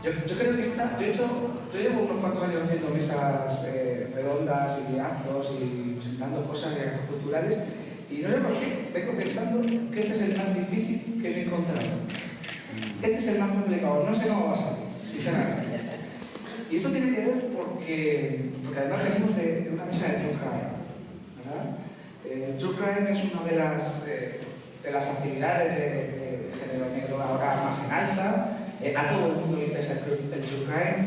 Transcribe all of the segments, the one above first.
Yo creo que yo llevo unos cuantos años haciendo mesas redondas y actos y presentando cosas de actos culturales, y no sé por qué, vengo pensando que este es el más difícil que me he encontrado. Este es el más complicado, no sé cómo va a salir, sinceramente. Y esto tiene que ver porque además venimos de una mesa de True Crime, ¿verdad? True Crime es una de las actividades de género negro ahora más en alza. A todo el mundo le interesa el True Crime,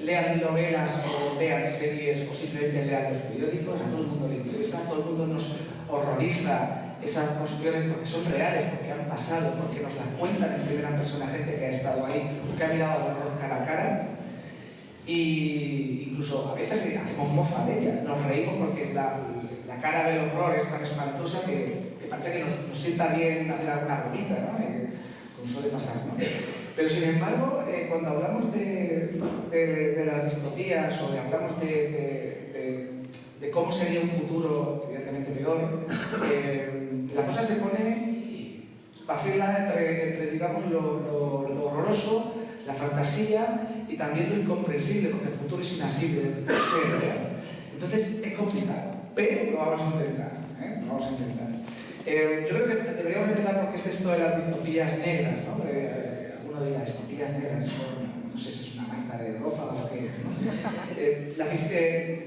lean novelas o vean series o simplemente lean los periódicos, a todo el mundo le interesa, a todo el mundo nos horroriza esas cuestiones porque son reales, porque han pasado, porque nos las cuentan en primera persona gente que ha estado ahí, que ha mirado el horror cara a cara, y incluso a veces hacemos mofa de ellas, nos reímos porque la cara del horror es tan espantosa que parece que nos sienta bien hacer alguna bromita, ¿no? Como suele pasar, ¿no? Pero sin embargo, cuando hablamos de las distopías o hablamos de cómo sería un futuro evidentemente peor, la cosa se pone vacila entre digamos, lo horroroso, la fantasía y también lo incomprensible, porque el futuro es inasible, entonces es complicado, pero lo vamos a intentar, lo vamos a intentar. Yo creo que deberíamos empezar porque es esto de las distopías negras, ¿no? Alguno dirá, distopías negras son, no sé si es una marca de ropa o qué, ¿no?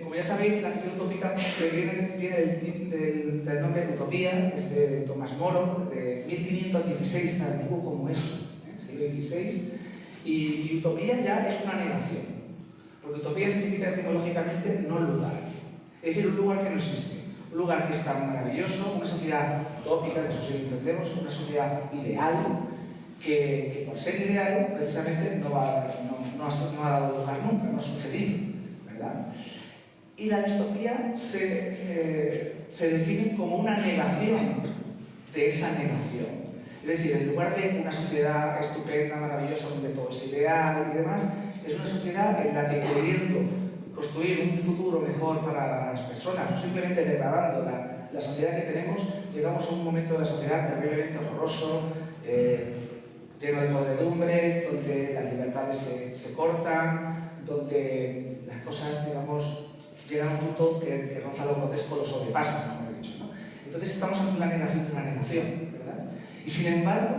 Como ya sabéis, la ficción utópica viene del nombre Utopía, que es de Tomás Moro, de 1516, tan antiguo como eso, siglo XVI, y utopía ya es una negación, porque utopía significa etimológicamente no lugar, es decir, un lugar que no existe. Un lugar que es tan maravilloso, una sociedad utópica, que eso sí lo entendemos, una sociedad ideal, que por ser ideal, precisamente, no ha dado lugar nunca, no ha sucedido, ¿verdad? Y la distopía se define como una negación de esa negación. Es decir, en lugar de una sociedad estupenda, maravillosa, donde todo es ideal y demás, es una sociedad en la que queriendo construir un futuro mejor para las personas, o simplemente degradando la sociedad que tenemos, llegamos a un momento de la sociedad terriblemente horroroso, lleno de podredumbre, donde las libertades se cortan, donde las cosas, digamos, llegan a un punto que roza lo grotesco, lo sobrepasa, como he dicho, ¿no? Entonces estamos ante una negación de una negación, ¿verdad? Y sin embargo,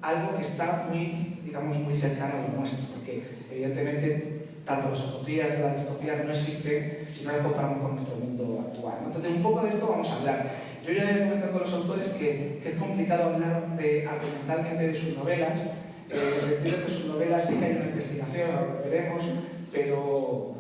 algo que está muy, digamos, muy cercano a lo nuestro, porque evidentemente tanto las utopías como las distopías no existen si no las comparamos con nuestro mundo actual, ¿no? Entonces, un poco de esto vamos a hablar. Yo ya he comentado a los autores que es complicado hablar argumentalmente de sus novelas, en el sentido que sus novelas sí que hay una investigación, lo veremos, pero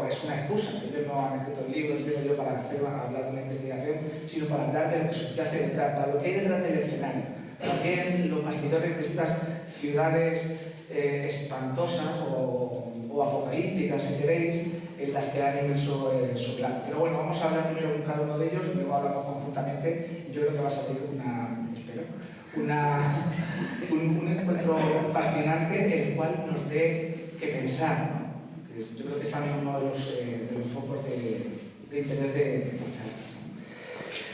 es una excusa. Ellos no han escrito el libro, digo yo, para hablar de una investigación, sino para hablar de lo que subyace detrás, para lo que hay detrás del escenario, para lo que hay en los bastidores de estas ciudades espantosas o apocalípticas, si queréis, en las que han inmerso su plan. Pero bueno, vamos a hablar primero con cada uno de ellos y luego hablamos conjuntamente, y yo creo que va a salir un encuentro fascinante, el cual nos dé que pensar, ¿no? Yo creo que es también uno de los focos de interés de esta charla.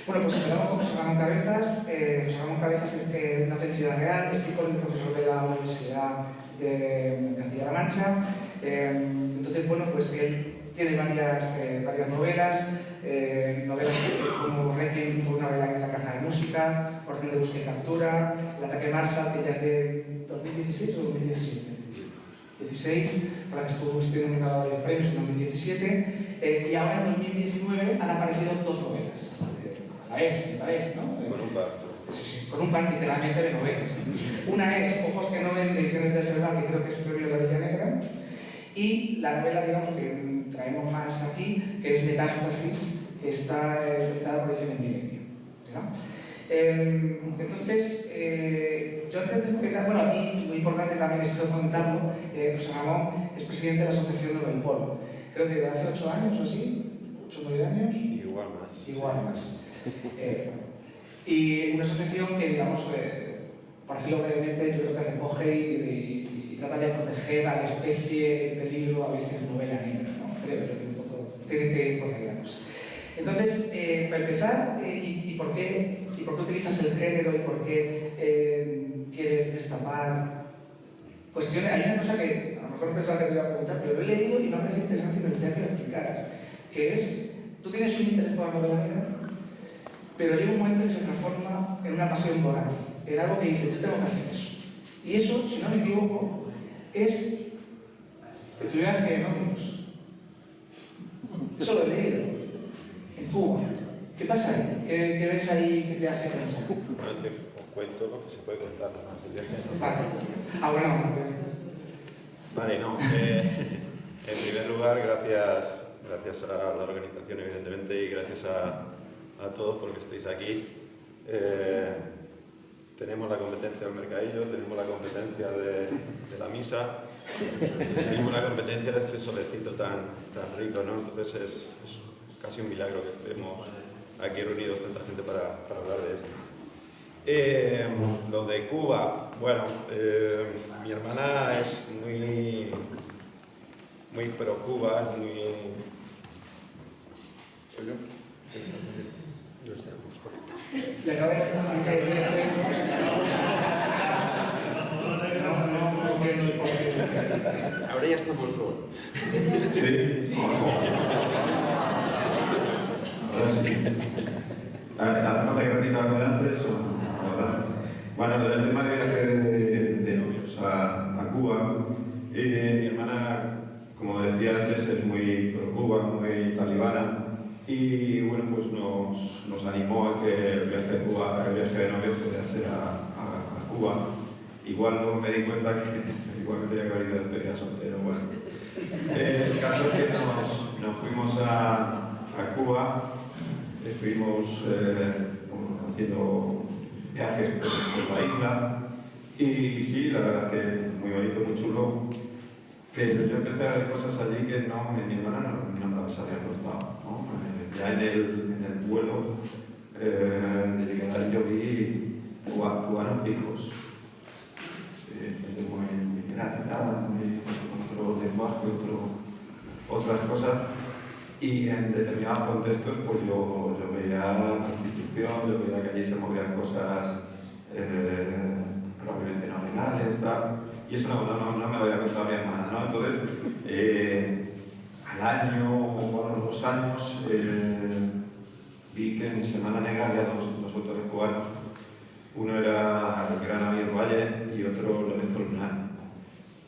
Bueno, pues empezamos con José Ramón Cabezas. José Ramón Cabezas nace en Ciudad Real, es psicólogo y profesor de la Universidad de Castilla-La Mancha. Entonces, bueno, pues él tiene varias novelas como Requiem por una vela en la caja de música, Orden de búsqueda y captura, El ataque Marshall, que ya es de 2016 o 2017. 16, para que estuvo nominado a varios premios en 2017, y ahora en 2019 han aparecido dos novelas, a la vez, ¿no? Con un par. Sí, con un par literalmente de novelas. Una es Ojos que no ven, de Ediciones de Selva, que creo que es el premio de la Villa Negra, y la novela, digamos, que traemos más aquí, que es Metástasis, que está publicada por Ediciones Milenio, ¿verdad? Entonces, yo antes de empezar, bueno, aquí muy importante también esto de contarlo, José Ramón es presidente de la Asociación Novel Polo. Creo que hace 8 años o así, 8 o 9 años. Igual más. Igual más. Y una asociación que, digamos, por decirlo brevemente, yo creo que recoge y trata de proteger a la especie en peligro, a veces novela negra, ¿no? Creo que un poco tiene que ir por ahí la cosa. Entonces, para empezar, ¿y por qué utilizas el género y por qué quieres destapar tapar cuestiones. Hay una cosa que a lo mejor pensaba que te iba a preguntar, pero lo he leído y me ha parecido interesante y me gustaría que lo explicaras, que es, tú tienes un interés por la novela negra, pero llega un momento que se transforma en una pasión voraz, en algo que dices, yo tengo que hacer eso. Y eso, si no me equivoco, es el tu viaje en ómnibus. Eso lo he leído. En Cuba. ¿Qué pasa ahí? ¿Qué ves ahí que te hace pensar? Bueno, te cuento lo que se puede contar. Vale. Ah, bueno. Vale, no. En primer lugar, gracias a la organización, evidentemente, y gracias a todos porque estáis aquí. Tenemos la competencia del mercadillo, tenemos la competencia de la misa, tenemos la competencia de este solecito tan rico, ¿no? Entonces es casi un milagro que estemos aquí reunidos tanta gente para hablar de esto. Lo de Cuba, bueno, mi hermana es muy pro Cuba, es muy... ¿Soy yo? Yo estamos conectados. Le acabo de hacer... No entiendo el porqué. Ahora ya estamos solos. Sí. ¿Hace falta que repita algo de antes o no? Bueno, el tema del viaje de novios a Cuba, mi hermana, como decía antes, es muy pro Cuba, muy talibana, y bueno, pues nos animó a que el viaje de novios pudiera ser a Cuba. Igual no me di cuenta que igual me tenía que haber ido de despedida soltero. Bueno, el caso es que nos fuimos a Cuba, estuvimos haciendo viajes por la isla y sí, la verdad es que muy bonito, muy chulo, pero yo empecé a ver cosas allí que mi hermana no me las había contado, ¿no? Ya en el vuelo de llegar yo vi cubanos pijos, gente muy granizada, con otro lenguaje, otras cosas. Y en determinados contextos, pues yo veía prostitución, yo veía que allí se movían cosas probablemente no legales, tal. Y eso no me lo había contado mi hermana, ¿no? Entonces, al año o a los 2 años, vi que en Semana Negra había dos autores cubanos. Uno era el gran Javier Valle y otro Lorenzo Lunar.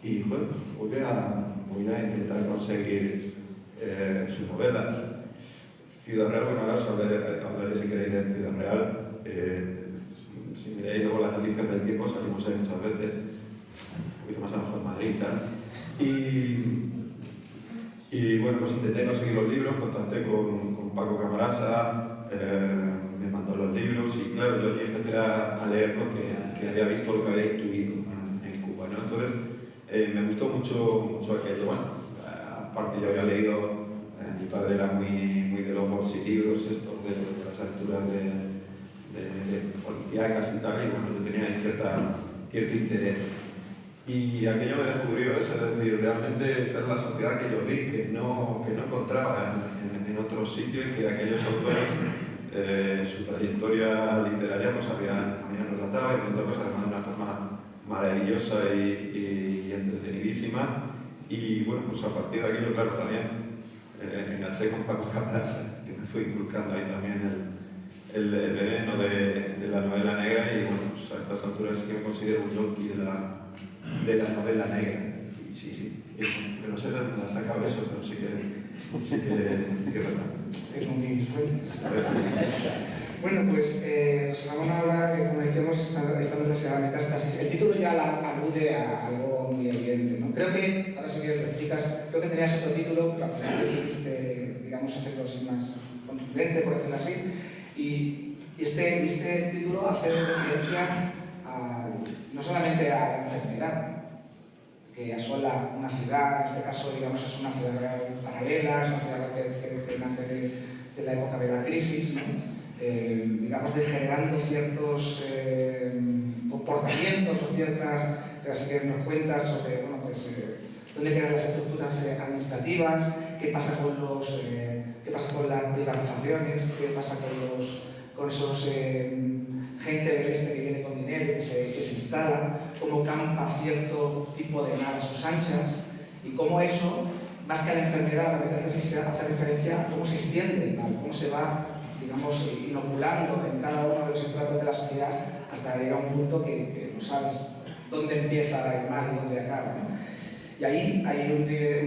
Y, joder, voy a intentar conseguir sus novelas. Ciudad Real, bueno, ahora os hablaré si queréis de Ciudad Real. Si miráis luego las noticias del tiempo, salimos ahí muchas veces, un poquito más abajo en Madrid y tal. Y bueno, pues intenté conseguir los libros, contacté con Paco Camarasa, me mandó los libros y claro, yo allí empecé a leer lo que había visto, lo que había intuido en Cuba, ¿no? Entonces, me gustó mucho aquello. Bueno, aparte yo había leído, mi padre era muy de los bolsilibros estos de las aventuras de policíacas y tal, y bueno, yo tenía ahí cierto interés. Y aquello me descubrió eso, es decir, realmente esa es la sociedad que yo vi, que no encontraba en otros sitios, y que aquellos autores, su trayectoria literaria, pues habían relatado y contado cosas además de una forma maravillosa y entretenidísima. Y bueno, pues a partir de aquello, claro, también enganché con Paco Camarasa, que me fue inculcando ahí también el veneno de la novela negra, y bueno, pues a estas alturas sí que me considero un yonki de la novela negra. Y sí, no sé dónde la ha sacado eso, pero sí que es verdad. Es un mis fuentes. Bueno, pues Ramón ahora, como decíamos, esta novela se llama Metástasis. El título ya alude a algo muy evidente, ¿no? Creo que, ahora si quieres lo explicas, creo que tenías otro título, pero al final decidiste, digamos, hacerlo así más contundente, por decirlo así. Y este título hace referencia no solamente a la enfermedad que asola una ciudad, en este caso, digamos, es una ciudad real paralela, es una ciudad que nace de la época de la crisis, ¿no? Digamos, degenerando ciertos comportamientos o ciertas, así que nos cuentas sobre, bueno, pues, dónde quedan las estructuras administrativas, qué pasa con las privatizaciones, qué pasa con esos gente del este que viene con dinero, que se instala, cómo campa cierto tipo de mar a sus anchas, y cómo eso, más que a la enfermedad, a veces se hace referencia a cómo se extiende el mal, cómo se va, digamos, inoculando en cada uno de los estratos de la sociedad hasta llegar a un punto que no sabes dónde empieza el mal y dónde acaba, ¿no? Y ahí hay un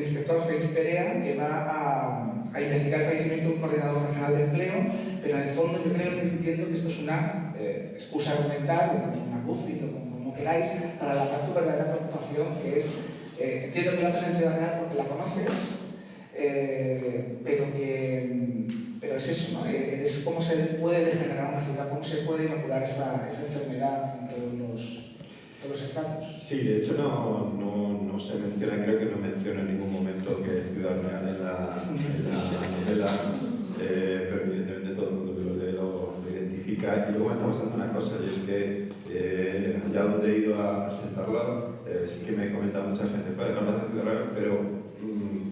inspector, Félix Perea, que va a investigar el fallecimiento de un coordinador regional de empleo, pero en el fondo yo entiendo que esto es una excusa argumental, digamos, una buffy, como queráis, para la parte de la preocupación que es, entiendo que lo haces en Ciudad Real porque la conoces, pero es eso, ¿no? Es cómo se puede degenerar una ciudad, cómo se puede inocular esa enfermedad en todos los estratos. Sí, de hecho no se menciona, creo que no menciona en ningún momento que es Ciudad Real en la novela, pero evidentemente todo el mundo que lo lee lo identifica. Y luego me está pasando una cosa, y es que allá donde he ido a presentarlo, sí que me comenta mucha gente, joder, hablas de Ciudad Real, pero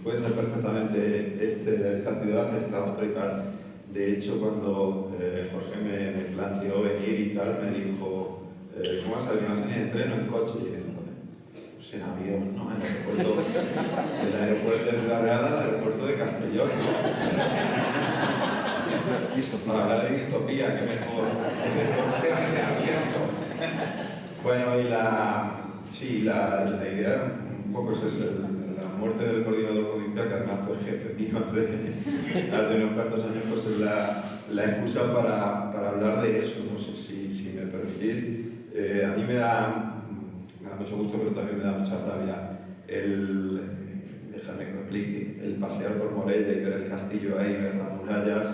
puede ser perfectamente esta ciudad, esta otra y tal. De hecho, cuando Jorge me planteó venir y tal, me dijo, ¿cómo vas a venir? ¿Vas a venir en tren o en coche? Y dije, joder, pues en avión, ¿no? En el aeropuerto de Ciudad Real al aeropuerto de Castellón. Para hablar de distopía, que mejor. Bueno, y la idea, un poco es la muerte del coordinador provincial, que además fue jefe mío hace unos cuantos años, pues es la excusa para hablar de eso. No sé si me permitís. A mí me da mucho gusto, pero también me da mucha rabia déjame que me explique, el pasear por Morella y ver el castillo ahí, ver las murallas,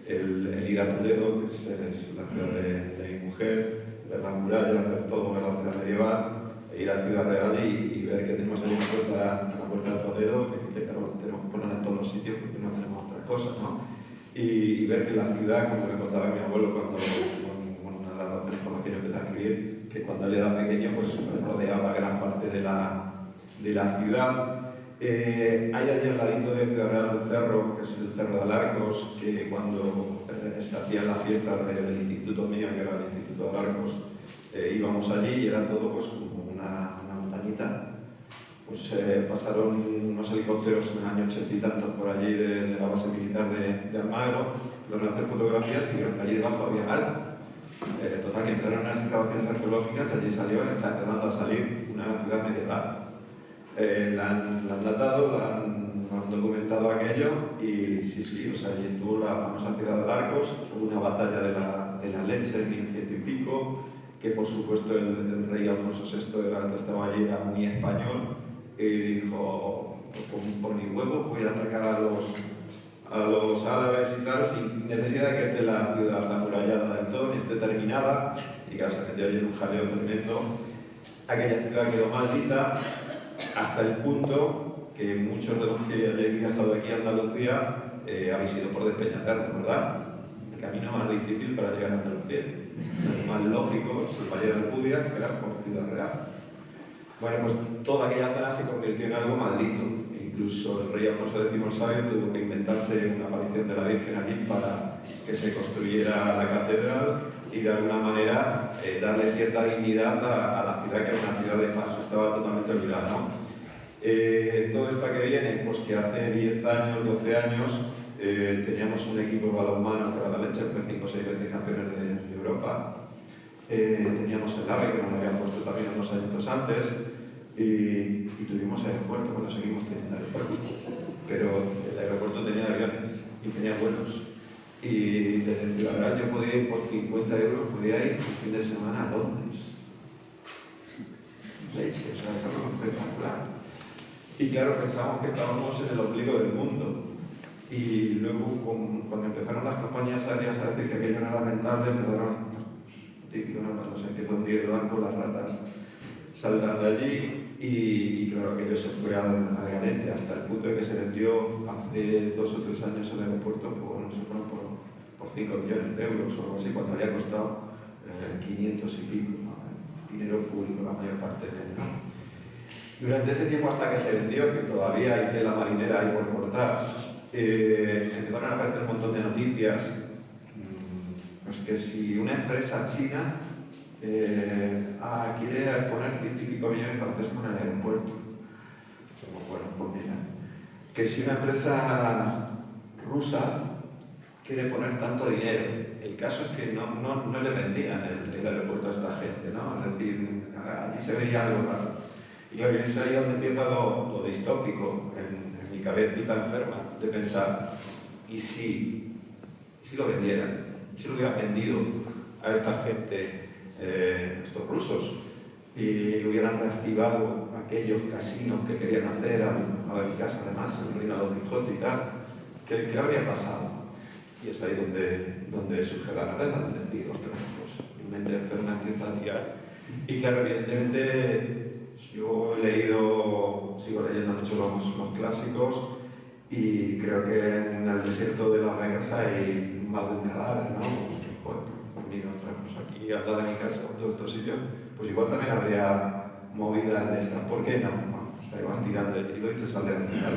el ir a Toledo, que es la ciudad de mi mujer, ver las murallas, ver todo, ver la ciudad medieval, e ir a Ciudad Real y ver que tenemos ahí una puerta de Toledo que tenemos que poner en todos los sitios porque no tenemos otra cosa, ¿no? Y ver que la ciudad, como me contaba mi abuelo cuando una de las razones por las que yo empecé a escribir, que cuando él era pequeño pues rodeaba gran parte de la ciudad. Hay allí al ladito de Ciudad Real un cerro, que es el Cerro de Alarcos, que cuando se hacían las fiestas del instituto mío, que era el Instituto de Alarcos, íbamos allí y era todo pues como una montañita. Pues pasaron unos helicópteros en el año 80 y tantos por allí de la base militar de Almagro, fueron a hacer fotografías y vieron que allí debajo había algo. Total, que empezaron unas excavaciones arqueológicas y allí salió, está empezando a salir una ciudad medieval. La han datado, han documentado aquello y sí, o sea, allí estuvo la famosa ciudad de Alarcos, hubo una batalla de la leche en 1100 y pico, que por supuesto el rey Alfonso VI que estaba allí era muy español y dijo, por mi huevo voy a atacar a los árabes y tal, sin necesidad de que esté la ciudad amurallada del todo, ni esté terminada, y que se metió allí en un jaleo tremendo. Aquella ciudad quedó maldita, hasta el punto que muchos de los que hayáis viajado aquí a Andalucía habéis ido por Despeñaperro, ¿verdad? El camino más difícil para llegar a Andalucía. El más lógico es el Valle de Alcudia, que era por Ciudad Real. Bueno, pues toda aquella zona se convirtió en algo maldito. Incluso el rey Alfonso X el Sabio tuvo que inventarse una aparición de la Virgen allí para que se construyera la catedral y de alguna manera darle cierta dignidad a la ciudad, que era una ciudad de paso, estaba totalmente olvidada, ¿no? Todo esto a que viene, pues que hace 10 años, 12 años, teníamos un equipo de balonmano que era la leche, fue 5 o 6 veces campeones de Europa. Teníamos el AVE, que nos lo habían puesto también unos años antes, y tuvimos aeropuerto, bueno, seguimos teniendo aeropuerto, pero el aeropuerto tenía aviones y tenía vuelos. Y desde Ciudad Real yo podía ir por 50 euros, podía ir un fin de semana a Londres. Leche, o sea, es algo espectacular. Y claro, pensamos que estábamos en el ombligo del mundo. Y luego, cuando empezaron las compañías aéreas a decir que aquello no era rentable, empezaron, típico, ¿no? Cuando se empieza a hundir el barco, las ratas saltando allí. Y claro, aquello se fue al garete, hasta el punto de que se vendió hace 2 o 3 años el aeropuerto, pues bueno, se fueron por 5 millones de euros o algo así, cuando había costado 500 y pico, ¿no? Dinero público la mayor parte de él, ¿no? Durante ese tiempo, hasta que se vendió, que todavía hay tela marinera ahí por cortar, empezaron a aparecer un montón de noticias, pues que si una empresa china quiere poner 100 y pico millones para hacerse en el aeropuerto, bueno, pues mira, que si una empresa rusa quiere poner tanto dinero, el caso es que no le vendían el aeropuerto a esta gente, ¿no? Es decir, allí se veía algo raro. Y claro, es ahí donde empieza lo distópico en mi cabecita enferma, de pensar, ¿y si lo vendieran? ¿Y si lo hubieran vendido a esta gente, estos rusos? Y hubieran reactivado aquellos casinos que querían hacer a mi casa, además, en el Reino de Don Quijote y tal. ¿Qué habría pasado? Y es ahí donde surge la novela, donde decir, ostras, pues mi mente enferma empieza a tirar. Y claro, evidentemente, yo sigo leyendo mucho los clásicos y creo que en el desierto de Las Vegas hay más de un cadáver, ¿no? Pues mira, ostras, pues aquí al lado de mi casa, en todos estos sitios, pues igual también habría movidas de estas. ¿Por qué no? Bueno, pues ahí vas tirando el hilo y te sale al final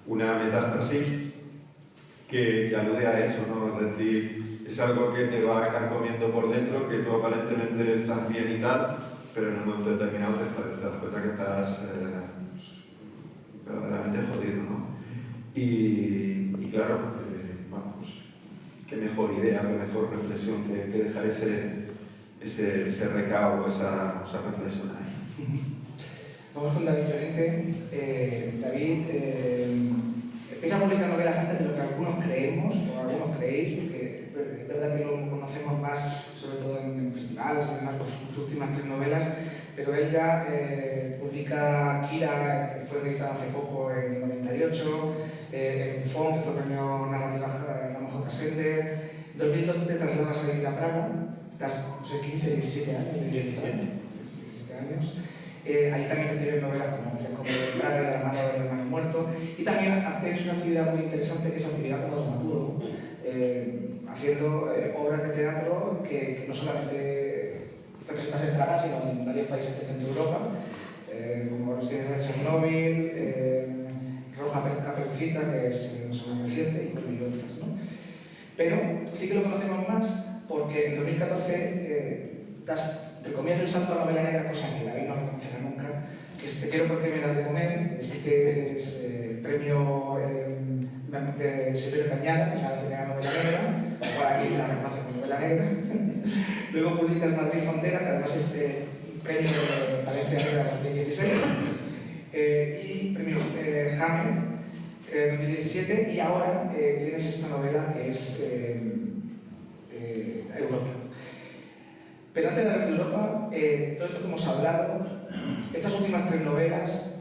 una metástasis que alude a eso, ¿no? Es decir, es algo que te va carcomiendo por dentro, que tú aparentemente estás bien y tal, pero en un momento determinado te das cuenta que estás verdaderamente jodido, ¿no? Y claro, bueno, pues qué mejor idea, qué mejor reflexión que dejar ese recao, esa reflexión ahí. Vamos con David Llorente. David empieza a publicar novelas antes de lo que algunos creemos, o algunos creéis, porque es verdad que lo conocemos más, sobre todo en festivales, además por sus últimas 3 novelas, pero él ya publica Kira, que fue editada hace poco en el 98, el Bufón, que fue premio narrativa Ramón J. Sender. En 2002 te trasladas a vivir a Praga, estás, no sé, 15, 17 años. 17 años. Ahí también escriben novelas como de Praga, de la mano del hermano muerto, y también hacéis una actividad muy interesante que es actividad como dramaturgo, haciendo obras de teatro que no solamente representas en Praga, sino en varios países de Centro Europa, como Los Ciencias de Chernóbil, Roja Caperucita, que es más reciente, y otras, ¿no? Pero sí que lo conocemos más porque en 2014 te comías el salto a la novela negra, cosa que David no reconocerá nunca, que es Te quiero porque me das de comer, que es premio de Silverio Cañada, que es la primera novela negra, la cual aquí la reconoce como novela negra. Luego publica El Madrid Frontera, que además es premio de Valencia Negra 2016, y premio Hammer 2017, y ahora tienes esta novela que es Europa. Pero antes de hablar de Europa, todo esto que hemos hablado, estas últimas 3 novelas,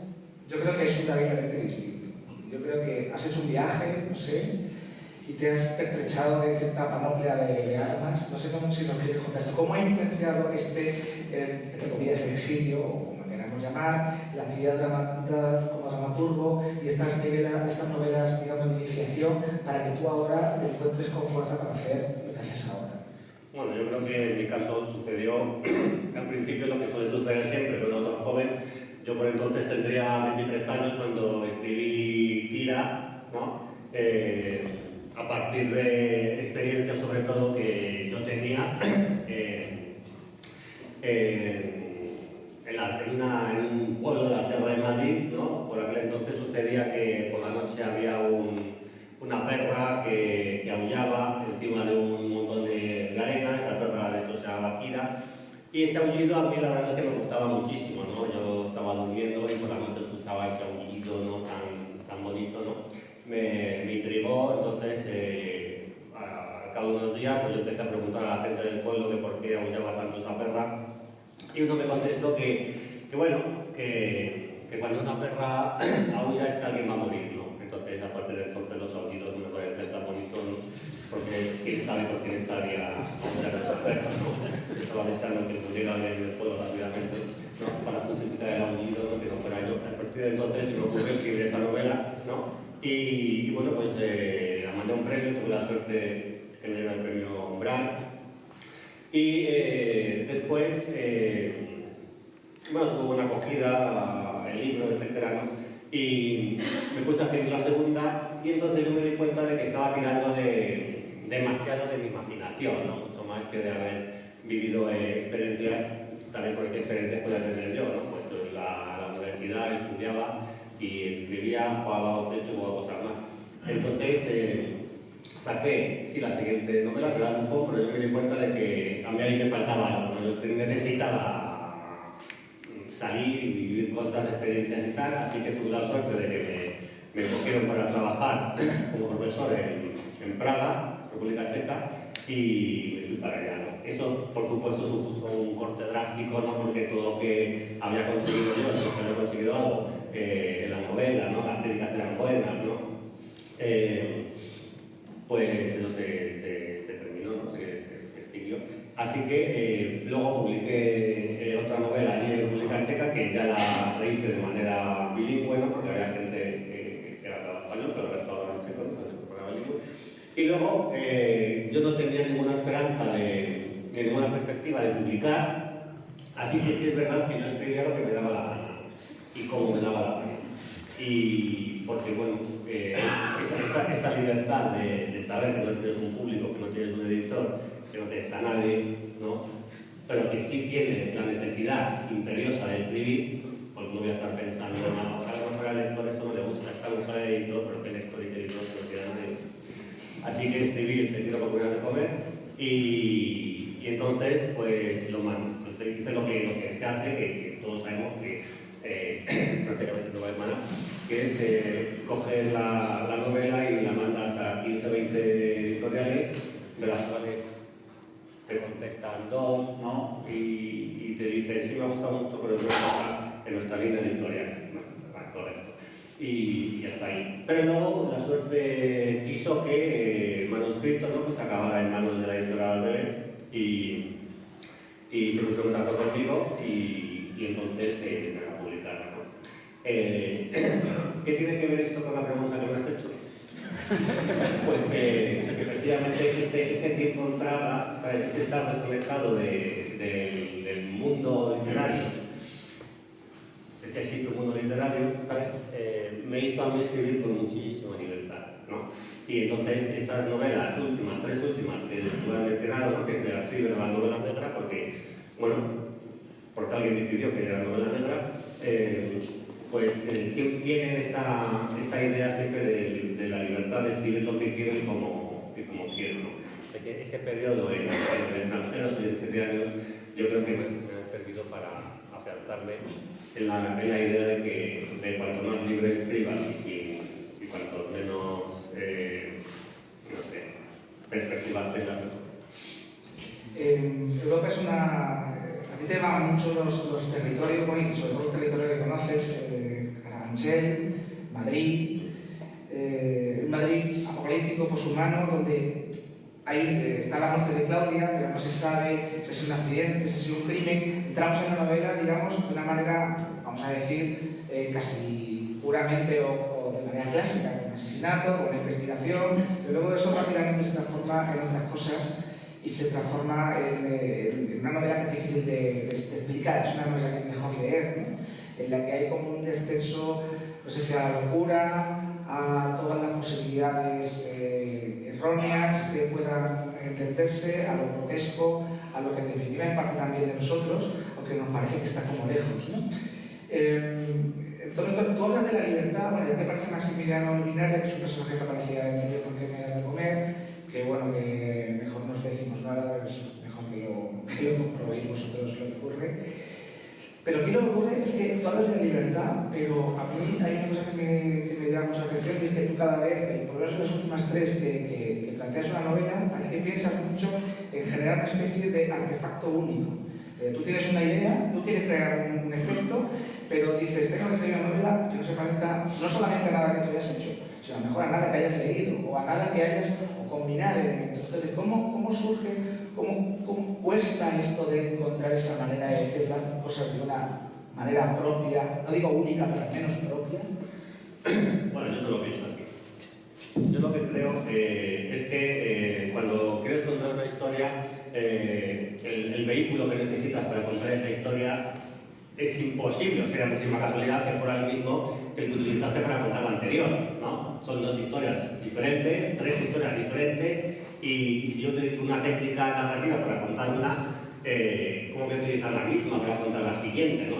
yo creo que es un David Llorente distinto. Yo creo que has hecho un viaje, no sé, y te has pertrechado de cierta panoplia de armas. No sé si nos quieres contar esto. ¿Cómo ha influenciado entre comillas, el exilio, o como queramos llamar, la actividad como dramaturgo y estas novelas, digamos, de iniciación, para que tú ahora te encuentres con fuerza para hacer lo que haces ahora? Bueno, yo creo que en mi caso sucedió al principio lo que suele suceder siempre con otro joven. Yo por entonces tendría 23 años cuando escribí Kira, ¿no? A partir de experiencias sobre todo que yo tenía en un pueblo de la Sierra de Madrid, ¿no? Por aquel entonces sucedía que por la noche había una perra que aullaba encima de un montón de arena. Esa perra de hecho se llamaba Kira, y ese aullido a mí la verdad es que me gustaba muchísimo, ¿no? Yo estaba durmiendo y por la noche escuchaba ese aullido, ¿no? tan bonito, ¿no? Me intrigó. Entonces al cabo de unos días pues yo empecé a preguntar a la gente del pueblo que por qué aullaba tanto esa perra, y uno me contestó que cuando una perra aulla es que alguien va a morir, ¿no? Entonces a partir de entonces los aullidos no me parecen tan bonitos, ¿no? Porque quién sabe por quién estaría esa perra, ¿no? Estaba deseando que muriera alguien en el pueblo rápidamente, ¿no? Para justificar el aullido, ¿no? Que no fuera yo. A partir de entonces se me ocurrió escribir esa novela, ¿no? Y bueno, pues la mandé a un premio, tuve la suerte que me diera el premio Umbral. Y después, bueno, tuvo una acogida, el libro, etcétera, ¿no? Y me puse a escribir la segunda, y entonces yo me di cuenta de que estaba tirando de demasiado de mi imaginación, ¿no? Mucho más que de haber vivido experiencias, también porque experiencias podía tener yo, ¿no? Pues yo iba a la universidad, estudiaba y escribía, jugaba baloncesto y jugaba cosas más. Entonces saqué, sí, la siguiente novela, que era Bufón, pero yo me di cuenta de que a mí ahí me faltaba algo, ¿no? Yo necesitaba salir y vivir cosas, experiencias y tal, así que tuve la suerte de que me cogieron para trabajar como profesor en Praga, República Checa, y me fui para allá, ¿no? Eso, por supuesto, supuso un corte drástico, ¿no? Porque todo lo que había conseguido yo, si había conseguido algo en la novela, ¿no? Las críticas eran buenas, ¿no? Pues eso se terminó, ¿no? Se extinguió. Así que luego publiqué otra novela allí en República Checa, que ya la hice de manera bilingüe, ¿no? Porque había gente que era español, pero el resto hablaba en checo, entonces era bilingüe. Y luego yo no tenía ninguna esperanza ni ninguna perspectiva de publicar, así que sí es verdad que yo escribía lo que me daba la gana y cómo me daba la gana. Y porque, bueno, esa libertad de saber que no tienes un público, que no tienes un editor, que no tienes a nadie, ¿no? Pero que sí tienes la necesidad imperiosa de escribir, pues no voy a estar pensando, no, a lo mejor al lector esto no le gusta, a lo mejor al editor, pero que lector y que editor no quiere a nadie. Así que escribir, te quiero procurar de comer, y entonces, pues lo mando. Entonces hice lo que se hace, que todos sabemos que prácticamente no vale nada, que es coger la novela y la mandas a 15 o 20 editoriales, de las cuales te contestan 2, ¿no? Y te dicen, sí, me ha gustado mucho, pero no está en nuestra línea editorial. No, correcto. Y hasta ahí. Pero luego la suerte quiso que el manuscrito, ¿no? Pues acabara en manos de la editorial Belén y se puso en contacto conmigo y entonces me la publicaron, ¿no? ¿Qué tiene que ver esto con la pregunta que me has hecho? Pues que efectivamente ese tiempo en Praga, ese estar desconectado del mundo literario, es que existe un mundo literario, ¿sabes? Me hizo a mí escribir con muchísima libertad, ¿no? Y entonces esas novelas últimas, 3 últimas que tú has mencionado, ¿no? Que se escriben a la novela negra porque, bueno, porque alguien decidió que era novela negra, pues sí tienen esa idea siempre de la libertad de escribir lo que quiero y como quiero, ¿no? Ese periodo en el extranjero, de 7 años, yo creo que me ha servido para afianzarme en la idea de que cuanto más libre escribas y cuanto menos, no sé, perspectivas tengas. Europa es una... A ti te llaman mucho los territorios, bueno, y sobre todo el territorio que conoces, Carabanchel, Madrid, un Madrid apocalíptico, poshumano, donde está la muerte de Claudia, pero no se sabe si ha sido un accidente, si ha sido un crimen. Entramos en la novela, digamos, de una manera, vamos a decir, casi puramente o de manera clásica, con un asesinato, con una investigación, pero luego eso rápidamente se transforma en otras cosas y se transforma en una novela que es difícil de explicar, es una novela que es mejor leer, ¿no? En la que hay como un descenso, no sé si a la locura, a todas las posibilidades erróneas que puedan entenderse, a lo grotesco, a lo que en definitiva es parte también de nosotros, aunque nos parece que está como lejos, ¿no? Entonces, tú hablas de la libertad, bueno, a mí me parece Maximiliano Linares, que es un personaje que aparecía en el Por qué me das de comer, que bueno, que mejor no os decimos nada, es mejor que lo comprobéis vosotros lo que ocurre. Pero aquí lo que ocurre es que tú hablas de la libertad, pero a mí hay una cosa que me llama mucha atención y es que tú cada vez, por lo menos en las últimas 3 que planteas una novela, parece que piensas mucho en generar una especie de artefacto único. Tú tienes una idea, tú quieres crear un efecto, pero dices, tengo que escribir una novela que no se parezca no solamente a nada que tú hayas hecho, sino a lo mejor a nada que hayas leído o a nada que hayas combinar elementos. Entonces, ¿cómo surge, cómo cuesta esto de encontrar esa manera de decir las cosas de una manera propia, no digo única, pero al menos propia? Bueno, yo no lo pienso así. Yo lo que creo es que cuando quieres contar una historia, el vehículo que necesitas para contar esa historia es imposible, o sea, muchísima casualidad que fuera el mismo que el que utilizaste para contar la anterior, ¿no? Son 2 historias diferentes, 3 historias diferentes, y si yo utilizo una técnica narrativa para contar una, ¿cómo voy a utilizar la misma para contar la siguiente, ¿no?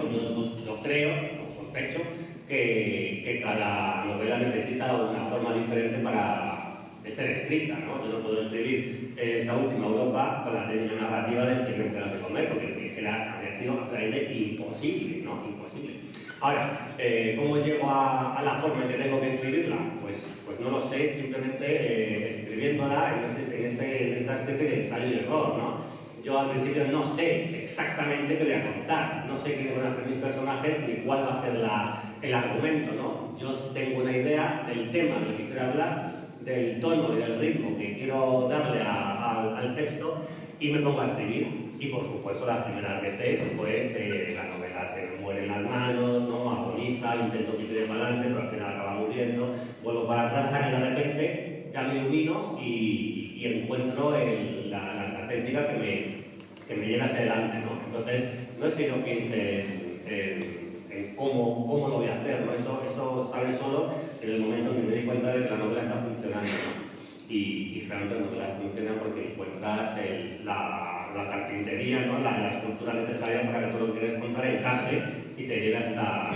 Yo creo, o sospecho, que cada novela necesita una forma diferente de ser escrita, ¿no? Yo no puedo escribir esta última Europa con la técnica narrativa del que me queda de comer, porque habría sido absolutamente imposible, ¿no? Imposible. Ahora, ¿cómo llego a la forma en que tengo que escribirla? Pues no lo sé, simplemente escribiéndola en esa especie de ensayo y error, ¿no? Yo al principio no sé exactamente qué voy a contar, no sé quiénes van a ser mis personajes ni cuál va a ser el argumento, ¿no? Yo tengo una idea del tema del que quiero hablar, del tono y del ritmo que quiero darle al texto y me pongo a escribir. Y por supuesto las primeras veces pues la novela se me muere en las manos, ¿no? Agoniza, intento que tire para adelante, pero al final acaba muriendo, vuelvo para atrás hasta que de repente ya me ilumino y encuentro la técnica que me lleva hacia adelante, ¿no? Entonces no es que yo piense en cómo lo voy a hacer, ¿no? Eso sale solo en el momento en que me doy cuenta de que la novela está funcionando, ¿no? Y realmente la novela funciona porque encuentras la carpintería, ¿no? La estructura necesaria para que todo lo que quieres contar encaje y te lleve hasta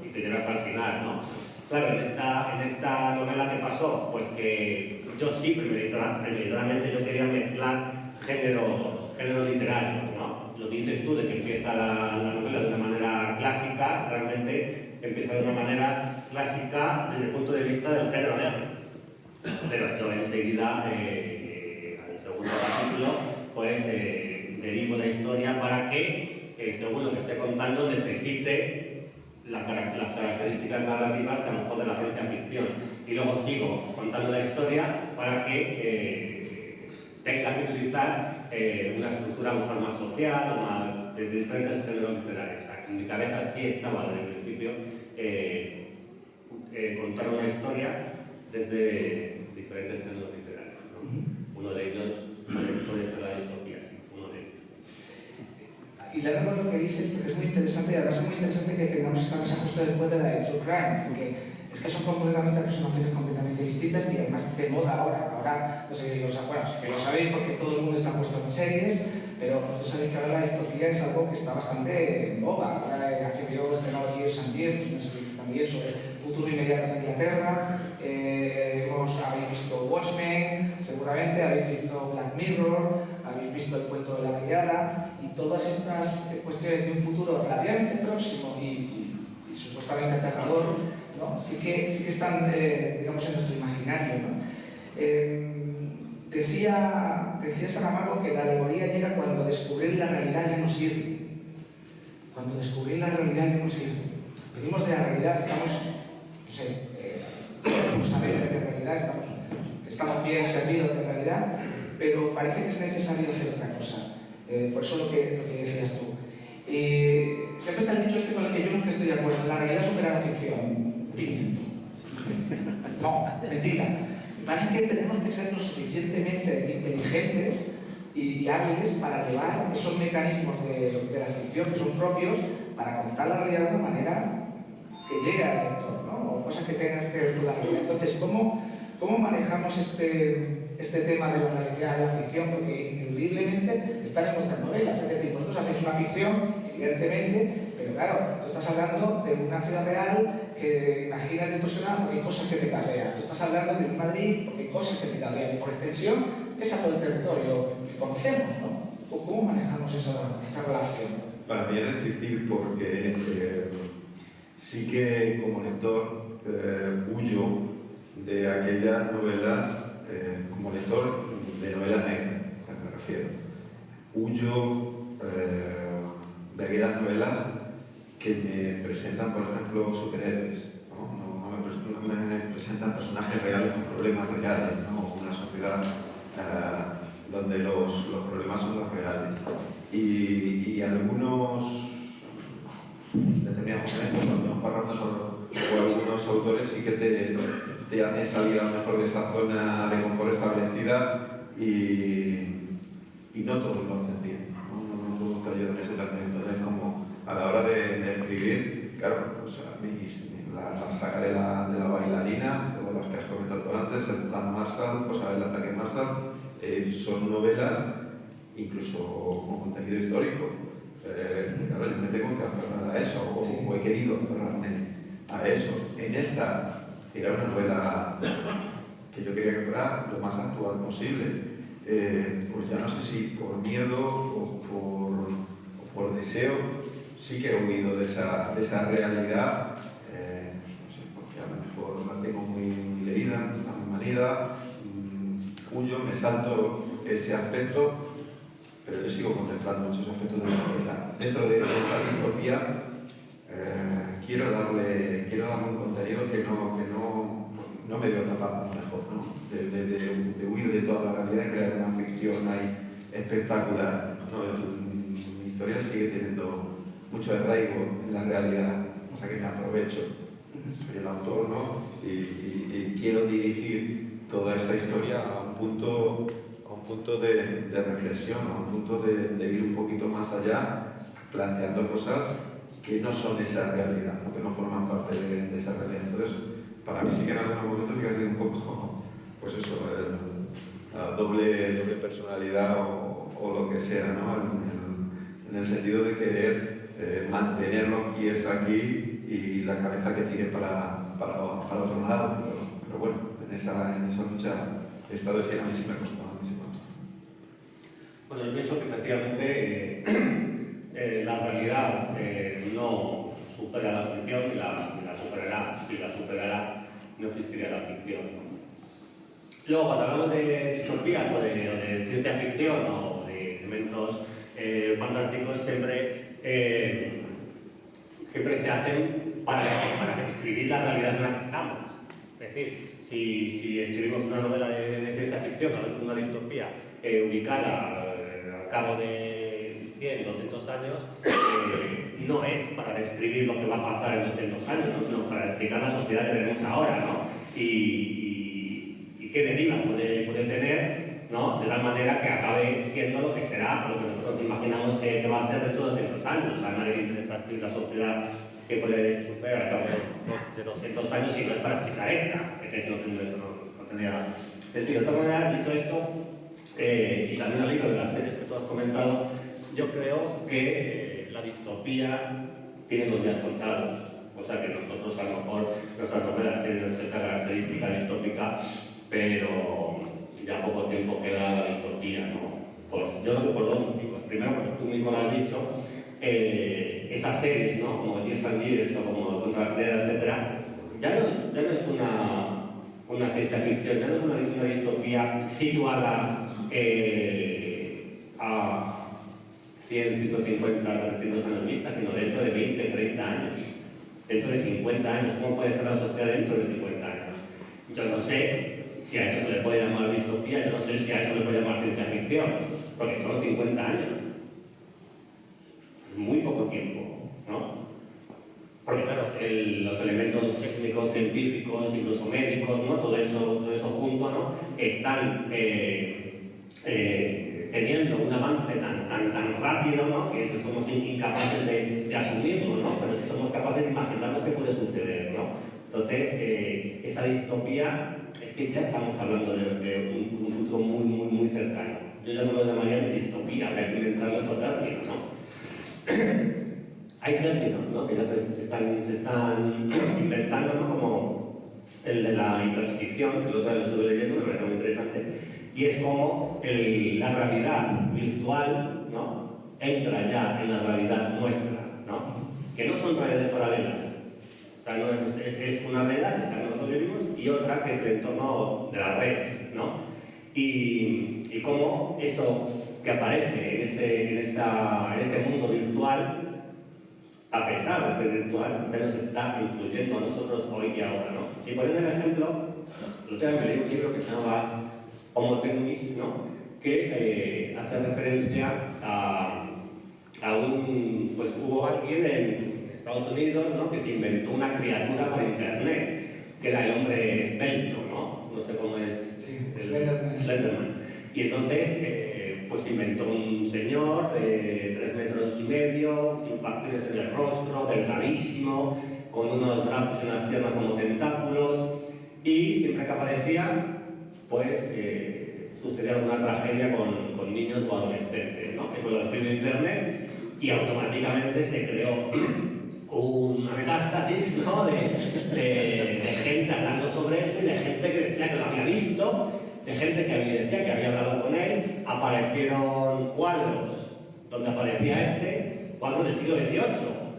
el final, ¿no? Claro, en esta novela que pasó, pues que yo sí premeditadamente yo quería mezclar género literario, ¿no? Lo que dices tú de que empieza la novela de una manera clásica, realmente empieza de una manera clásica desde el punto de vista del género negro. Pero yo enseguida, al segundo capítulo, pues derivo la historia para que, según lo que esté contando, necesite las características narrativas que a lo mejor de la ciencia ficción. Y luego sigo contando la historia para que tenga que utilizar una estructura a lo mejor más social o más de diferentes géneros literarios. O sea, en mi cabeza sí estaba desde el principio contar una historia desde diferentes géneros literarios, ¿no? Uno de ellos suele ser la distopía, sí, uno de ellos. Y la verdad lo que dice es muy interesante, y además es muy interesante que tengamos esta mesa justo después de la de True Crime, porque es que son completamente personajes completamente distintas y además de moda ahora. Ahora, no sé, que lo sabéis porque todo el mundo está puesto en series, pero vosotros sabéis que ahora la distopía es algo que está bastante en boga. Ahora HBO estrenó Years and Years, una serie que está bien sobre el futuro inmediato de Inglaterra. Habéis visto Watchmen, seguramente, habéis visto Black Mirror, habéis visto El cuento de la criada, y todas estas cuestiones de un futuro relativamente próximo y supuestamente aterrador, ¿no? sí que están, digamos, en nuestro imaginario, ¿no? Decía Saramago que la alegoría llega cuando descubrir la realidad ya no sirve. Cuando descubrir la realidad ya no sirve. Venimos de la realidad, estamos, no sé, a veces de realidad, estamos bien servidos de realidad, pero parece que es necesario hacer otra cosa. Por eso lo que decías tú. Siempre está el dicho este con el que yo nunca estoy de acuerdo: la realidad supera la ficción. Pimiento. No, mentira. Lo que pasa es que tenemos que ser lo suficientemente inteligentes y hábiles para llevar esos mecanismos de la ficción que son propios para contar la realidad de una manera que llegue al lector, ¿no? O cosas que tengan que ver con la realidad. Entonces, ¿cómo manejamos este tema de la realidad y la ficción? Porque ineludiblemente están en vuestras novelas. Es decir, vosotros hacéis una ficción, evidentemente, pero claro, tú estás hablando de una ciudad real que imaginas distorsionada porque hay cosas que te cabrean. Tú estás hablando de un Madrid porque hay cosas que te cabrean. Y por extensión, es a todo el territorio que conocemos, ¿no? ¿Cómo manejamos esa relación? Para mí es difícil porque sí que como lector huyo de aquellas novelas, como lector de novelas negras, a lo que me refiero. Huyo de aquellas novelas que me presentan, por ejemplo, superhéroes, ¿no? No me presentan personajes reales con problemas reales, ¿no? Una sociedad donde los problemas son los reales. Y algunos determinados momentos, algunos párrafos o algunos autores sí que te hacen salir a lo mejor de esa zona de confort establecida y no todos lo hacen bien, no me gusta yo en ese planteamiento. Entonces, como a la hora de escribir, claro, pues la saga de la bailarina, todas las que has comentado antes, el plan Marshall, pues el ataque Marshall, son novelas incluso con contenido histórico. Claro, yo me tengo que aferrar a eso, o he querido aferrarme a eso. En esta era una novela que yo quería que fuera lo más actual posible. Pues ya no sé si por miedo o por deseo, sí que he huido de esa realidad. Pues no sé, porque a lo mejor la tengo muy leída, está muy manida, huyo, me salto ese aspecto, pero yo sigo contemplando muchos aspectos de la novela. Dentro de esa distopía, quiero darle un contenido que no me veo capaz, a lo mejor, ¿no? de huir de toda la realidad y crear una ficción ahí espectacular. Mi historia sigue teniendo mucho arraigo en la realidad, o sea que me aprovecho. Soy el autor, ¿no? Y quiero dirigir toda esta historia a un punto de reflexión, a un punto de ir un poquito más allá, planteando cosas que no son esa realidad, ¿no? Que no forman parte de esa realidad. Entonces, para mí sí que en algunos momentos sí que ha sido un poco, pues eso, la doble personalidad o lo que sea, ¿no? En el sentido de querer mantener los pies aquí y la cabeza que tire para otro lado. Pero bueno, en esa lucha he estado y a mí sí me ha costado. Bueno, yo pienso que efectivamente la realidad no supera la ficción y la superará. Si la superará, no existiría la ficción. Luego, cuando hablamos de distopías o de ciencia ficción o de elementos fantásticos, siempre se hacen para describir la realidad en la que estamos. Es decir, si escribimos una novela de ciencia ficción o una distopía ubicada al cabo de 100, 200 años, no es para describir lo que va a pasar en 200 años, ¿no? Sino para explicar la sociedad que tenemos ahora, ¿no? Y qué deriva puede tener, ¿no? De tal manera que acabe siendo lo que será, lo que nosotros imaginamos que va a ser dentro de 200 años. A nadie le interesa escribir la sociedad que puede suceder al cabo de 200 años si no es para explicar esta, que no tendría sentido. De todas maneras, dicho esto, y también al hilo de las series que tú has comentado, yo creo que la distopía tiene los días contados, o sea que nosotros a lo mejor nuestras novelas tienen cierta característica distópica, pero ya poco tiempo queda la distopía, ¿no? Yo creo que por dos motivos. Primero, porque tú mismo lo has dicho, esas series, ¿no? Como Years and Years o como Contra la Piedra, etc., ya no es una ciencia ficción, ya no es una distopía situada a 100, 150, 300 años vista, sino dentro de 20, 30 años, dentro de 50 años. ¿Cómo puede ser la sociedad dentro de 50 años? Yo no sé si a eso se le puede llamar distopía, yo no sé si a eso se le puede llamar ciencia ficción, porque son 50 años. Muy poco tiempo, ¿no? Porque claro, los elementos técnicos, científicos, incluso médicos, ¿no? Todo eso junto, ¿no? Están teniendo un avance tan rápido, ¿no? Que somos incapaces de asumirlo, ¿no? Pero si somos capaces de imaginarnos qué puede suceder, ¿no? Entonces, esa distopía es que ya estamos hablando de un futuro muy cercano. Yo ya no lo llamaría de distopía, habría que inventar otro término, ¿no? Hay términos, ¿no? Que ya se están inventando, ¿no? Como el de la hiperficción, que el otro día lo estuve leyendo, me parece muy interesante, y es como la realidad virtual, ¿no? Entra ya en la realidad nuestra, ¿no? Que no son realidades paralelas. O sea, no es una realidad que está en nosotros vivimos y otra que es el entorno de la red, ¿no? Y cómo eso que aparece en ese mundo virtual, a pesar de ser virtual, ya nos está influyendo a nosotros hoy y ahora, ¿no? Y poniendo el ejemplo, lo tengo que leer un libro que se llama Homo Tenuis, ¿no? Que hace referencia a pues hubo alguien en Estados Unidos, ¿no? Que se inventó una criatura para Internet, que era el hombre esbelto, ¿no? No sé cómo es. Sí, Slenderman. Y entonces, pues inventó un señor de 3,5 metros, sin facciones en el rostro, delgadísimo, con unos brazos y unas piernas como tentáculos, y siempre que aparecía, pues sucede alguna tragedia con niños o adolescentes, ¿no? Eso lo escribió Internet y automáticamente se creó una metástasis, ¿no? de gente hablando sobre eso y de gente que decía que lo había visto, de gente que decía que había hablado con él. Aparecieron cuadros donde aparecía cuadros del siglo XVIII,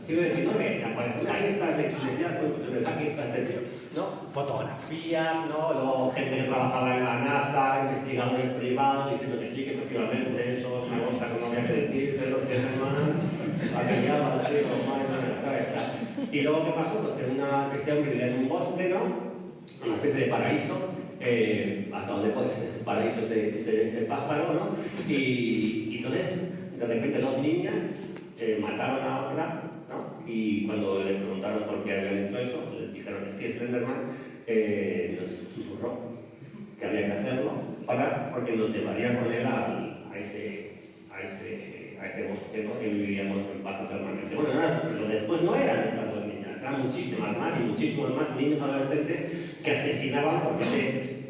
siglo XIX, y apareció, ahí está el hecho, decía, pues aquí está este tío, ¿no? Fotografías, ¿no? Luego gente que trabajaba en la NASA, investigadores privados, diciendo que sí, que efectivamente eso es una cosa que no había que decir, pero que la tío, ¿sabes? Y luego, ¿qué pasó? Pues que este hombre vivía en un bosque, ¿no? Una especie de paraíso, hasta donde pues el paraíso es el pájaro, ¿no? Y entonces, de repente, dos niñas mataron a otra, ¿no? Y cuando le preguntaron por qué habían hecho eso, les dijeron, es que Slenderman nos susurró que había que hacerlo porque nos llevaría con él a ese bosque, ¿no? Y viviríamos en paz eternamente. Bueno, pero después no eran estas dos niñas, eran muchísimas más y muchísimos más niños adolescentes que asesinaban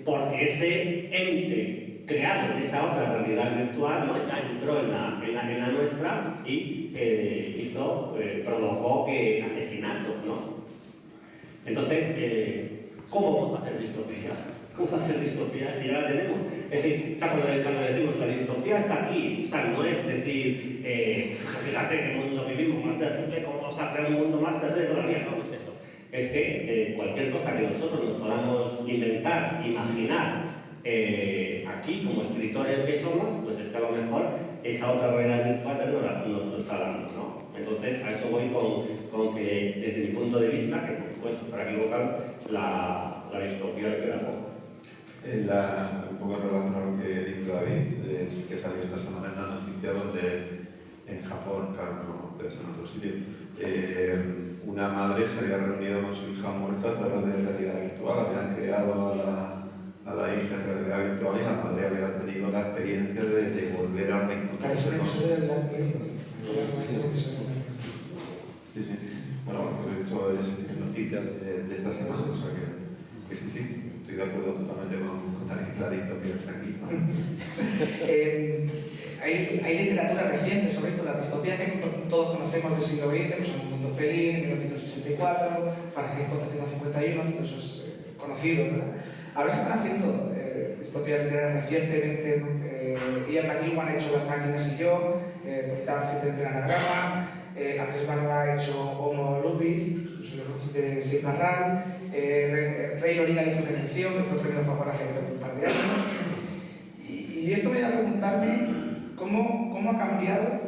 porque ese ente creado en esa otra realidad virtual, ¿no? Ya entró en la nuestra y provocó asesinatos, ¿no? Entonces, ¿cómo vamos a hacer distopía? ¿Cómo vamos a hacer distopía si ya la tenemos? Es decir, cuando decimos la distopía está aquí, o sea, no es decir, fíjate qué mundo vivimos más terrible, ¿cómo vamos a crear un mundo más terrible todavía? No es eso. Es que cualquier cosa que nosotros nos podamos inventar, imaginar, aquí como escritores que somos, pues es que a lo mejor esa otra realidad virtual nos lo está dando, ¿no? Entonces, a eso voy con que, desde mi punto de vista, que por supuesto, para equivocar, la distopía le queda poco. Un poco en relación a lo que dice David, sí que salió esta semana en la noticia donde en Japón, claro, no debe ser en otro sitio, una madre se había reunido con su hija muerta a través de realidad virtual, habían creado a la hija en realidad virtual y la madre había tenido la experiencia de volver a reencontrarse con su hija. Sí. Bueno, eso es noticia de esta semana, o sea que sí. Estoy de acuerdo totalmente con la distopía está aquí. Hay literatura reciente sobre esto, la distopía que todos conocemos del siglo XX, pues El mundo feliz, de 1964, Fahrenheit 451, todo eso es conocido, ¿verdad? Ahora se están haciendo distopías literarias recientemente, Ian McEwan ha hecho Las máquinas y yo, publicada recientemente en Anagrama, Andrés Barba ha hecho Homo Lupus, de Sid Barral, Rey Oliva hizo Redención, que fue el premio Favor hace un par de años. Y esto me lleva a preguntarme cómo ha cambiado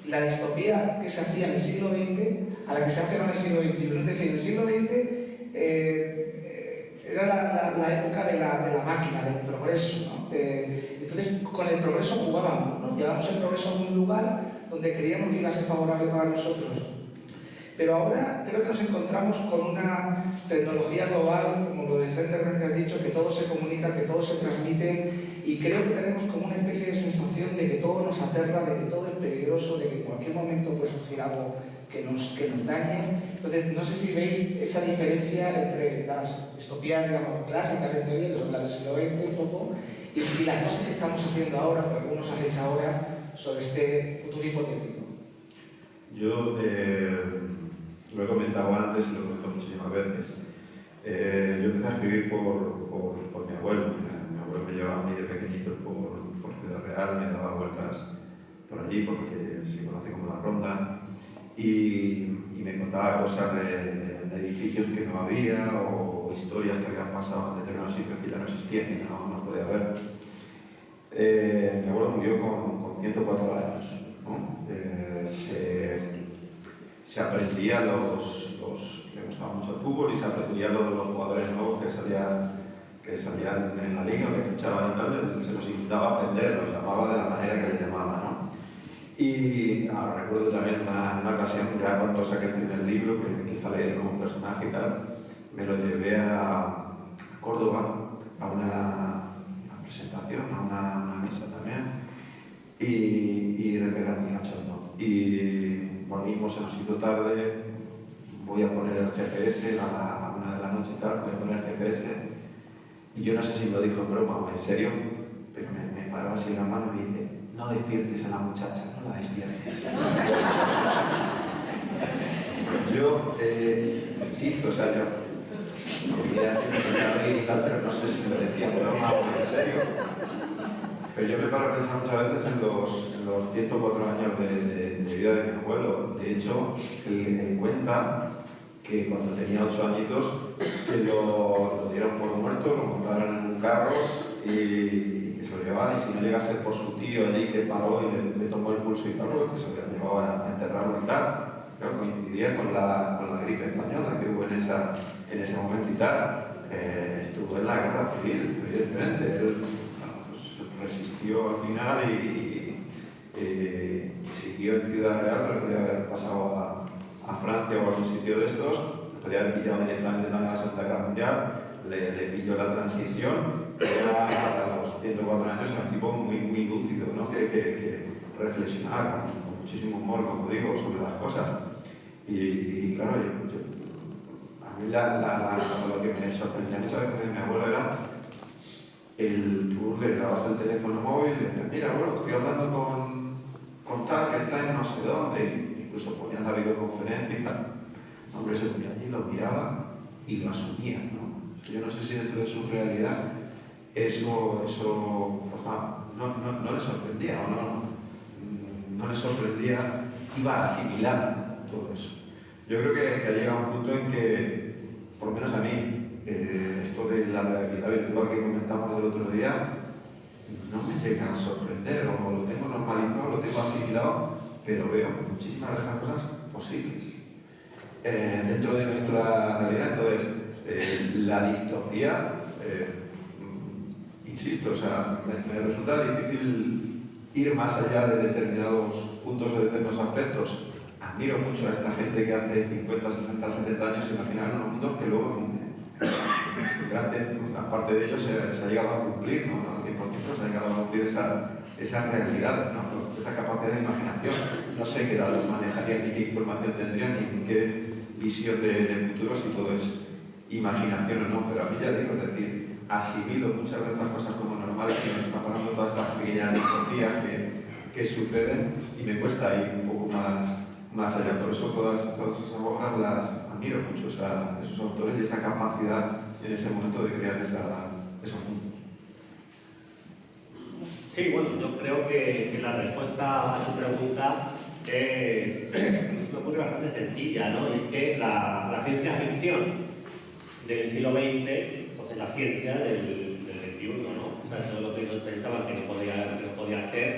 la distopía que se hacía en el siglo XX a la que se hace ahora en el siglo XXI. Es decir, el siglo XX era la época de la máquina, del progreso, ¿no? Entonces, con el progreso jugábamos, ¿no? Llevábamos el progreso a un lugar donde creíamos que iba a ser favorable para nosotros. Pero ahora creo que nos encontramos con una tecnología global, como lo de Slenderman que has dicho, que todo se comunica, que todo se transmite, y creo que tenemos como una especie de sensación de que todo nos aterra, de que todo es peligroso, de que en cualquier momento puede surgir algo que nos dañe. Entonces, no sé si veis esa diferencia entre las distopías, digamos, clásicas, entre ellas, las del siglo XX un poco, y las cosas que estamos haciendo ahora, o que algunos hacéis ahora, sobre este futuro hipotético. Yo lo he comentado antes y lo he comentado muchísimas veces. Yo empecé a escribir por mi abuelo. Mi abuelo me llevaba a mí de pequeñito por Ciudad Real, me daba vueltas por allí, porque se conoce como La Ronda, y me contaba cosas de edificios que no había o historias que habían pasado en determinados sitios que ya no existían y no podía ver. Mi abuelo murió con 104 años, ¿no? Se aprendía le gustaba mucho el fútbol y se aprendía los jugadores nuevos que salían en la liga, que fichaban y tal, se los invitaba a aprender, los llamaba de la manera que les llamaba, ¿no? Y recuerdo también una ocasión, ya cuando saqué el primer libro, que me quise leer como personaje y tal, me lo llevé a Córdoba a una presentación, a una misa también, y era muy cachondo. Y volvimos, se nos hizo tarde, voy a poner el GPS a la 1 de la noche y tal, voy a poner el GPS, y yo no sé si me lo dijo en broma o en serio, pero así en la mano y me dice: no despiertes a la muchacha, no la despiertes. Yo insisto, o sea, yo quería siempre reír y tal, pero no sé si me decía broma o en serio. Pero yo me paro a pensar muchas veces en los 104 años de vida de mi abuelo. De hecho, él cuenta que cuando tenía 8 añitos, que lo dieron por muerto, lo montaron en un carro y que se lo llevaban, y si no llega a ser por su tío allí que paró y le tomó el pulso y tal, pues que se lo llevaba a enterrarlo y tal. Pero coincidía con la gripe española que hubo en ese momento y tal. Estuvo en la guerra civil, evidentemente. Él pues, resistió al final y siguió en Ciudad Real, pero podía haber pasado a Francia o a algún sitio de estos, podía haber pillado directamente también la Segunda Guerra Mundial, le pilló la transición. Era, a los 104 años, era un tipo muy, muy lúcido, ¿no? que reflexionaba con muchísimo humor, como digo, sobre las cosas. Y claro, a mí lo que me sorprendía muchas veces de mi abuelo era tú le dabas el teléfono móvil y le decías: mira, abuelo, estoy hablando con tal que está en no sé dónde, y incluso ponían la videoconferencia y tal. El hombre se ponía allí, lo miraba y lo asumía, ¿no? Yo no sé si dentro de su realidad eso formaba, no le sorprendía, o no le sorprendía, iba asimilando todo eso. Yo creo que ha llegado un punto en que, por lo menos a mí, esto de la realidad virtual que comentamos del otro día, no me llega a sorprender, o lo tengo normalizado, lo tengo asimilado, pero veo muchísimas de esas cosas posibles dentro de nuestra realidad. Entonces, la distopía, insisto, o sea, me resulta difícil ir más allá de determinados puntos o de determinados aspectos. Admiro mucho a esta gente que hace 50, 60, 70 años se imaginaron unos mundos que luego gran parte de ellos se ha llegado a cumplir, ¿no? Al 100% se ha llegado a cumplir esa realidad, ¿no? Esa capacidad de imaginación. No sé qué datos manejarían, ni qué información tendrían, ni qué visión de futuro, si todo es imaginación o no, pero a mí ya digo, es decir, asimilo muchas de estas cosas como normales, que nos están pasando todas estas pequeñas distopías que suceden, y me cuesta ir un poco más allá. Por eso todas esas obras las admiro mucho, o sea, esos autores y esa capacidad en ese momento de crear esos mundos. Sí, bueno, yo creo que la respuesta a tu pregunta me ocurre bastante sencilla, ¿no? Y es que la ciencia ficción del siglo XX pues es la ciencia del XXI, ¿no? O sea, todo lo que ellos pensaban que no podía ser,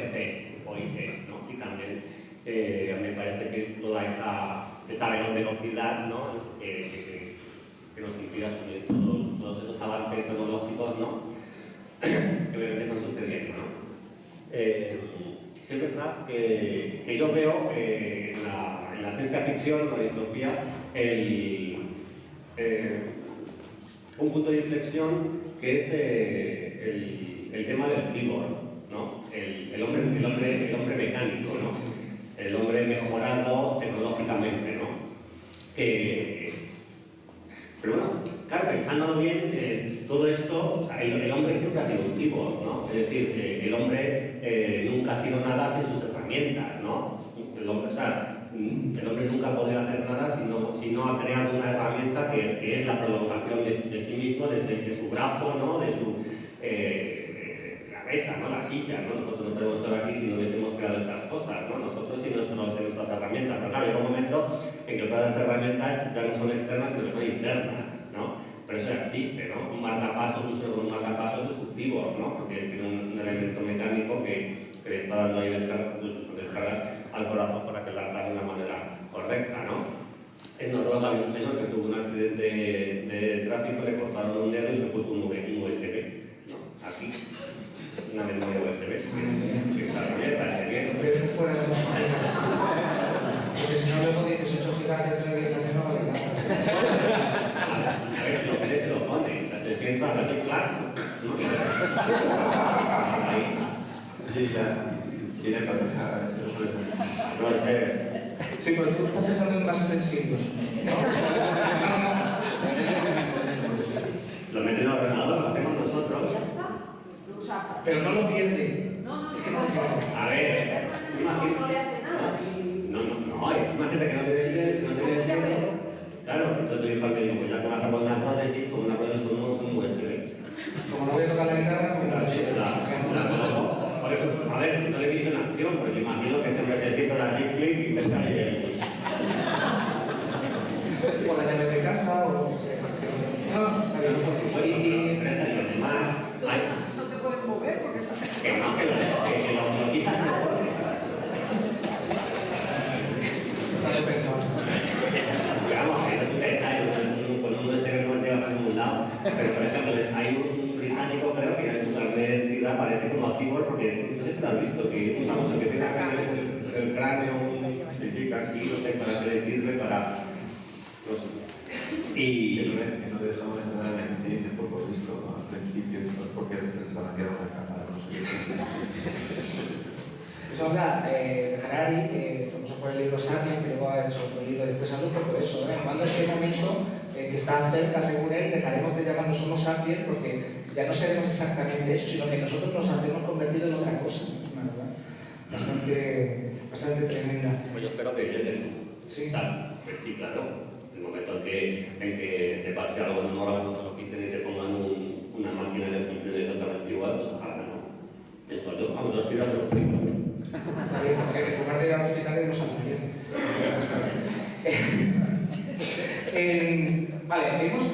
hoy es, ¿no? Y también me parece que es toda esa velocidad, ¿no? Que nos impide asumir todos esos avances tecnológicos, ¿no? Que obviamente están sucediendo, ¿no? Sí es verdad que yo veo en la ciencia ficción, la distopía, un punto de inflexión que es el tema del cyborg, ¿no? El hombre mecánico, ¿no? El hombre mejorando tecnológicamente, ¿no? Pero bueno, claro, pensándolo bien, todo esto, o sea, el hombre siempre ha sido un cyborg, ¿no? Es decir, el hombre nunca ha sido nada sin sus herramientas, ¿no? El hombre nunca ha podido hacer nada si no ha creado una herramienta que es la prolongación de sí mismo, desde su brazo, ¿no? De su cabeza, ¿no? La silla, ¿no? Nosotros no podemos estar aquí si no hubiésemos creado estas cosas, ¿no? Nosotros y nuestras herramientas. Pero claro, llega un momento en que todas las herramientas ya no son externas, sino que son internas, ¿no? Pero eso ya existe, ¿no? Un marcapasos, un marcapasos es un cyborg, ¿no? Porque tiene un elemento mecánico que le está dando ahí descargas al corazón para que lata de una manera correcta, ¿no? En Noruega había un señor que tuvo un accidente de tráfico, le cortaron un dedo y se puso un USB, ¿no? Aquí, una memoria USB. Que esa herramienta es bien. Pero fuera de los colegas. Porque si no luego dices 8 gigas de 3 días no vale nada. A ver si lo quieres se lo pone, o sea, se sienta a ver claro, ¿no? Ahí. Oye, ya, tiene pareja, No, Sí, pero tú estás pensando en más utensilios, ¿no? lo meten en el ordenador, lo hacemos nosotros. Ya está, lo saca. Pero no lo pierde. No, o la llave de casa, o lo que sea. Y además, No te puedes mover porque estás... que no, que lo quitas. No lo he pensado. Vamos, que es un detalle, con un USB no te va a ningún lado. Pero, por ejemplo, hay un británico, creo, que en lugar de entidad parece como a Cibor, porque no sé si lo has visto, que usamos el que tiene acá el cráneo, significa aquí, no sé para qué le sirve, para... No sé. Y que no dejamos entrar en el cine, por lo visto, al principio, porque se les van a quedar una cámara, no sé qué. Eso habla Harari, famoso por el libro Sapiens, que luego ha hecho otro libro después a por eso, cuando en este momento que está cerca, según él, dejaremos de llamarnos Homo sapiens porque ya no seremos exactamente eso, sino que nosotros nos habremos convertido en otra cosa. Es una verdad bastante tremenda. Pues yo espero que llegues. Sí. Pues sí, claro. El momento en que te pase algo en un órgano, te lo quiten y te pongan una máquina de funciones totalmente igual, pues ojalá no. Eso yo, vamos a aspirar a los chicos. Está bien, porque en lugar de ir al hospital nos bien. Vale,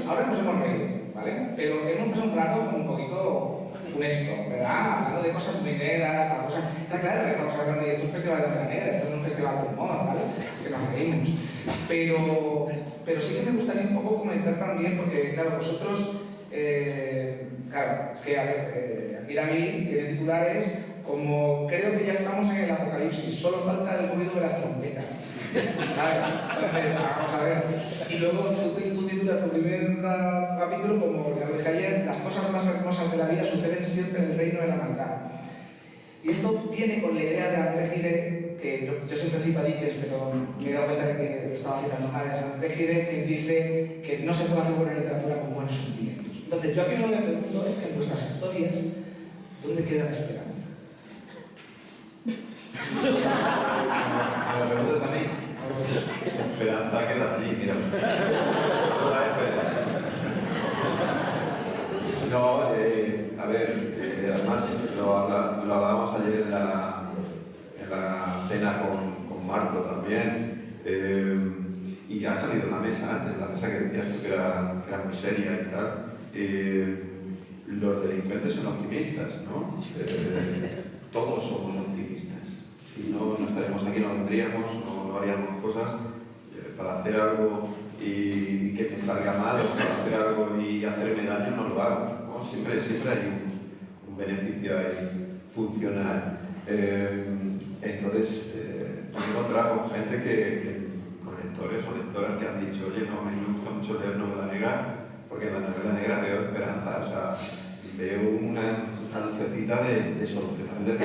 ahora nos hemos reído, ¿vale? Pero hemos pasado un rato como un poquito funesto, ¿verdad? Hablando de cosas muy negras, cada cosa. Está claro que estamos hablando de esto, es un festival de obra negra, esto no es un festival de humor, ¿vale? Que nos reímos. Pero sí que me gustaría un poco comentar también, porque claro, vosotros, claro, es que a ver, aquí David tiene titulares como creo que ya estamos en el apocalipsis, solo falta el ruido de las trompetas. ¿Sabes? Entonces, vamos a ver. Y luego tú titulas tu primer capítulo, como ya lo dije ayer, las cosas más hermosas de la vida suceden siempre en el reino de la maldad. Y esto viene con la idea de André Gide, que yo siempre cito a Dickens, pero me he dado cuenta de que lo estaba citando mal. Es André Gide quien dice que no se puede hacer buena literatura con buenos sentimientos. Entonces, yo aquí lo que le pregunto es que en vuestras historias, ¿dónde queda la esperanza? ¿Me lo preguntas a mí? Esperanza queda allí, mira. No, a ver, además lo hablábamos ayer en la cena con Marco también, y ha salido la mesa antes, la mesa que decías tú que era muy seria y tal. Los delincuentes son optimistas, ¿no? Todos somos optimistas. Si no, no estaríamos aquí, no vendríamos, no haríamos cosas. Para hacer algo y que me salga mal, o para hacer algo y hacerme daño, no lo hago, ¿no? Siempre hay un beneficio ahí funcional. Entonces, me he encontrado con gente con lectores o lectoras que han dicho, oye, no, a mí me gusta mucho leer novela negra, porque en la novela negra veo esperanza, o sea, veo una lucecita de solucionar de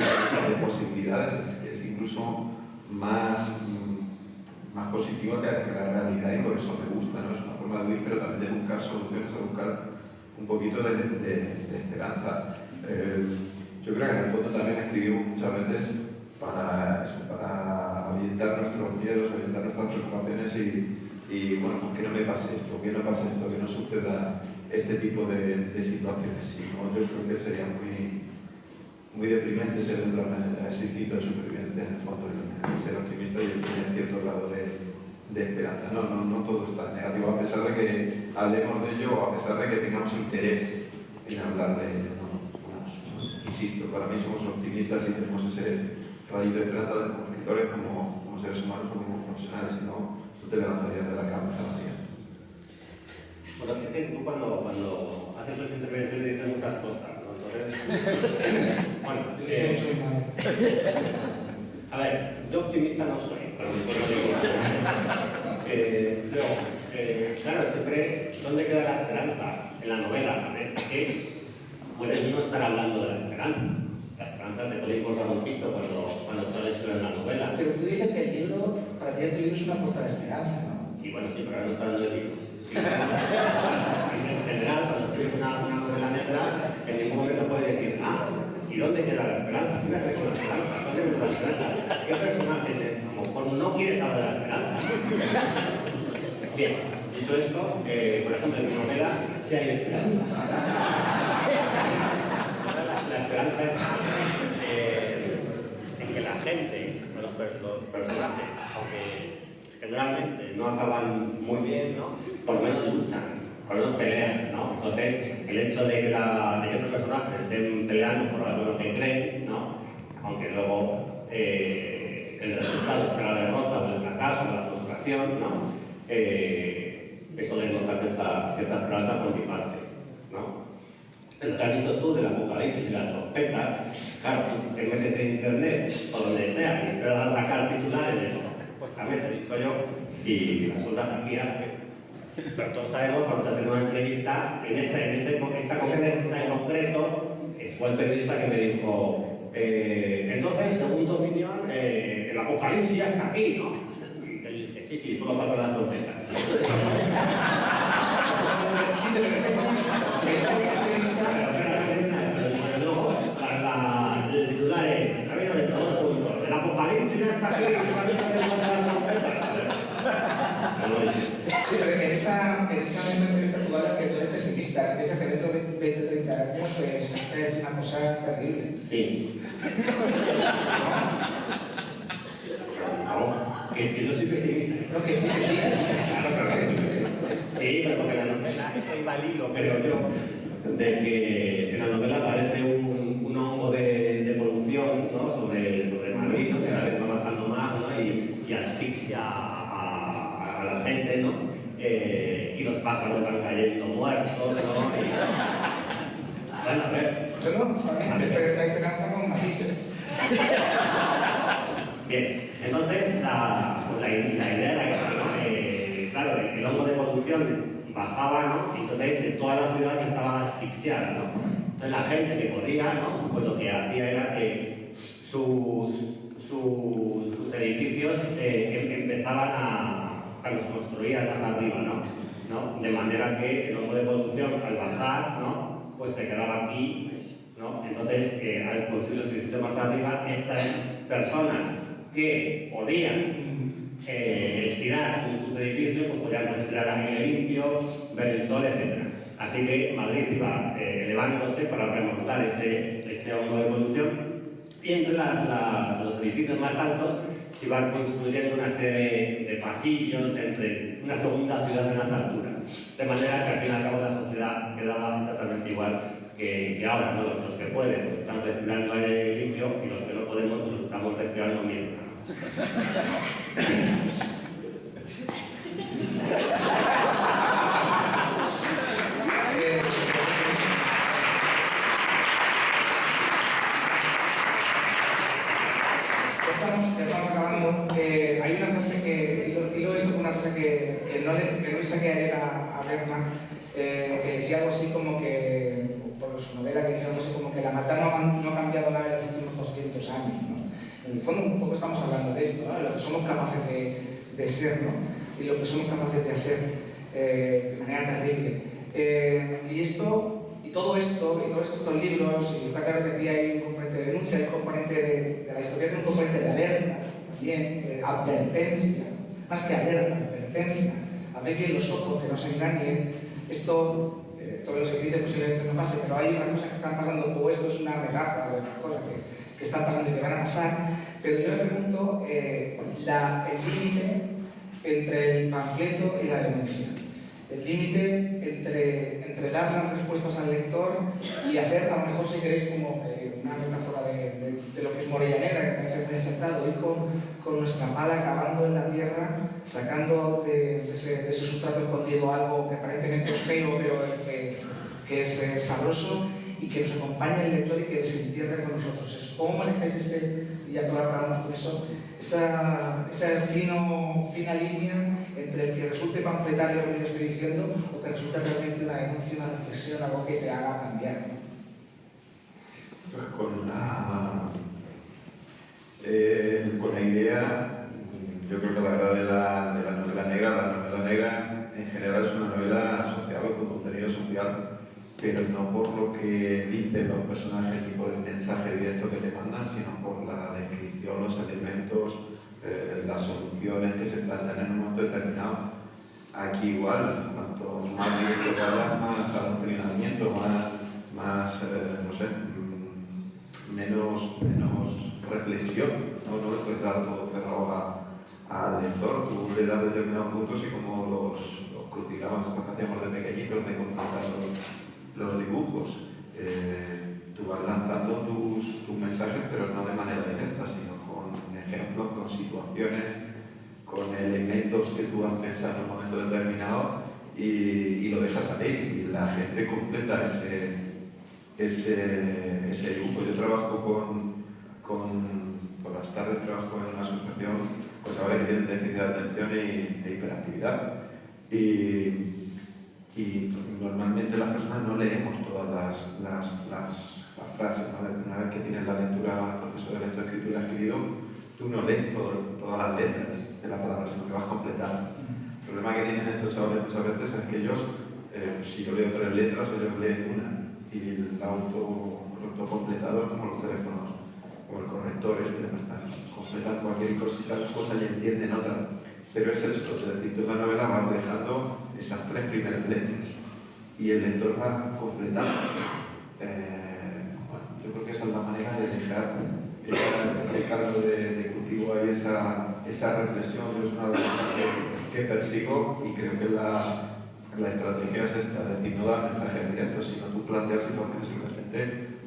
posibilidades, que es incluso más positiva que la realidad, y por eso me gusta, ¿no? Es una forma de huir, pero también de buscar soluciones, de buscar un poquito de esperanza. Yo creo que en el fondo también escribimos muchas veces para ahuyentar nuestros miedos, ahuyentar nuestras preocupaciones y bueno, pues que no me pase esto, que no pase esto, que no suceda este tipo de situaciones. Si no, yo creo que sería muy deprimente ser de otra manera, ese instinto de supervivencia en el fondo, el ser optimista y el tener cierto grado de esperanza. No todo está negativo, a pesar de que hablemos de ello o a pesar de que tengamos interés en hablar de ello. Insisto, para mí somos optimistas y tenemos ese rayito de esperanza como escritores, como seres humanos o como profesionales, si no te levantarías de la cama cada día. Bueno, es que tú cuando haces tus intervenciones dices muchas cosas, ¿no? Entonces, bueno, a ver, yo optimista no soy, pero mejor no digo nada. Luego, claro, siempre, ¿dónde queda la esperanza? En la novela, ¿vale? Que puedes no estar hablando de la esperanza. La esperanza te puede importar un pito cuando estás leyendo en la novela. Pero tú dices que el libro, para ti el libro es una puerta de esperanza, ¿no? Sí, bueno, sí, pero ahora no está hablando de libros. Sí. En general, cuando escribes una novela negra, en ningún momento puedes decir, ¿y dónde queda la esperanza? ¿Qué haces con la esperanza? ¿Dónde queda la esperanza? ¿Qué personaje a lo mejor no quieres hablar de la esperanza? Bien, dicho esto, por ejemplo, en mi novela sí hay esperanza. La esperanza es en que la gente, los personajes, aunque generalmente no acaban muy bien, ¿no? Por lo menos luchan, por lo menos pelean, ¿no? Entonces, el hecho de que estos personajes estén peleando por algo que creen, ¿no? Aunque luego el resultado sea la derrota o el fracaso o la frustración, ¿no? Eso denota cierta esperanza por mi parte, ¿no? Lo que has dicho tú del apocalipsis y las trompetas, claro, en meses de internet o donde sea, y empiezas a sacar titulares de cosas que supuestamente he dicho yo y las otras aquí hace. Pero todos sabemos cuando se hace una entrevista, en esta conferencia en concreto, fue el periodista que me dijo, entonces, según tu opinión, el apocalipsis ya está aquí, ¿no? Y yo dije, sí, solo faltan las trompetas. Sí, pero que sepa que esa entrevista... Pero luego, el titular es, ha venido de todo el mundo, el apocalipsis ya está aquí, solamente hace falta las trompetas. Sí, pero en esa misma entrevista tú hablas que tú eres pesimista, piensas que dentro de 20 o 30 años es una cosa terrible. Sí. No, que yo soy pesimista. No, que sí. Sí, pero porque en la novela, eso iba al hilo, creo yo, de que en la novela aparece un hongo de polución, ¿no? sobre Madrid, ¿no? Que cada vez va bajando más, ¿no? y asfixia a la gente, ¿no? Y los pájaros van cayendo muertos, ¿no? Bueno, a ver. Pero la esperanza con matices. Bien, entonces la idea era esa, ¿no? Claro, el hongo de polución bajaba, ¿no? Y entonces todas las ciudades estaban asfixiadas, ¿no? Entonces la gente que podía, ¿no? Pues lo que hacía era que sus edificios empezaban a los construir más arriba, ¿no? De manera que el hongo de polución al bajar, ¿no? Pues se quedaba aquí, ¿no? Entonces, al construir los edificios más arriba, estas personas que podían estirar en sus edificios, pues podían respirar aire limpio, ver el sol, etc. Así que Madrid iba elevándose para remontar ese hongo de polución, y entre los edificios más altos se iban construyendo una serie de pasillos entre una segunda ciudad en las alturas, de manera que al fin y al cabo la sociedad quedaba exactamente igual que ahora, ¿no? Los que pueden pues, están respirando aire limpio, y los que no podemos pues, estamos respirando mierda, ¿no? Estamos acabando. Hay una frase que, y lo esto con una frase que no le saqué ayer a Berna, que decía algo así como que, por su novela, que decía algo así como que la maldad no ha cambiado nada en los últimos 200 años, ¿no? En el fondo un poco estamos hablando de esto, ¿no? De lo que somos capaces de ser, ¿no? Y lo que somos capaces de hacer de manera terrible. Y todo esto, estos libros, y está claro que aquí hay un componente de denuncia, hay un componente de la historia, tiene un componente de alerta, también, de advertencia, más que alerta, advertencia, abrir los ojos, que no se engañen. Esto que se dice posiblemente no pase, pero hay otras cosas que están pasando, o esto es una metáfora de otras cosas que están pasando y que van a pasar. Pero yo me pregunto el límite entre el panfleto y la denuncia. El límite entre dar las respuestas al lector y hacer, a lo mejor si queréis, como una metáfora de lo que es Morella Negra, que parece muy acertado, ir con nuestra pala cavando en la tierra, sacando de ese sustrato escondido algo que aparentemente es feo, pero que es sabroso, y que nos acompañe el lector y que se entierre con nosotros. ¿Cómo manejáis y ya colaboramos con eso, esa fina línea entre el que resulte panfletario lo que yo estoy diciendo o que resulte realmente una denuncia, una reflexión, algo que te haga cambiar? Pues con la idea, yo creo que la verdad de la novela negra en general es una novela social o con contenido social, pero no por lo que dicen los personajes ni por el mensaje directo que te mandan, sino por la descripción, los elementos, las soluciones que se plantean en un momento determinado. Aquí igual, cuanto más directo que hablas, más adoctrinamiento, más no sé, menos reflexión, no puedes dar todo cerrado a al lector. Tú le das determinados puntos y como los crucigramas que hacíamos de pequeñitos de completar los dibujos. Tú vas lanzando tus mensajes, pero no de manera directa, sino con ejemplos, con situaciones, con elementos que tú has pensado en un momento determinado y lo dejas salir y la gente completa ese dibujo. Yo trabajo por las tardes trabajo en una asociación con chavales que tienen déficit de atención e hiperactividad y normalmente las personas no leemos todas las frases, ¿no? Una vez que tienes la lectura, el proceso de lectoescritura escrito, tú no lees todas las letras de la palabra, sino que vas completando. El problema que tienen estos chavales muchas veces es que ellos, si yo leo 3 letras, ellos leen una, y el autocompletado es como los teléfonos, como el corrector ¿verdad? Completan cualquier cosa y entienden otra. Pero es esto, es decir, tú en la novela vas dejando esas 3 primeras letras y el lector va completando. Bueno, yo creo que esa es la manera de dejar ese cargo de cultivo ahí, esa reflexión. Yo es una de las cosas que persigo y creo que la estrategia es esta, es decir, no dar mensajes directos, sino tú plantear situaciones y que la gente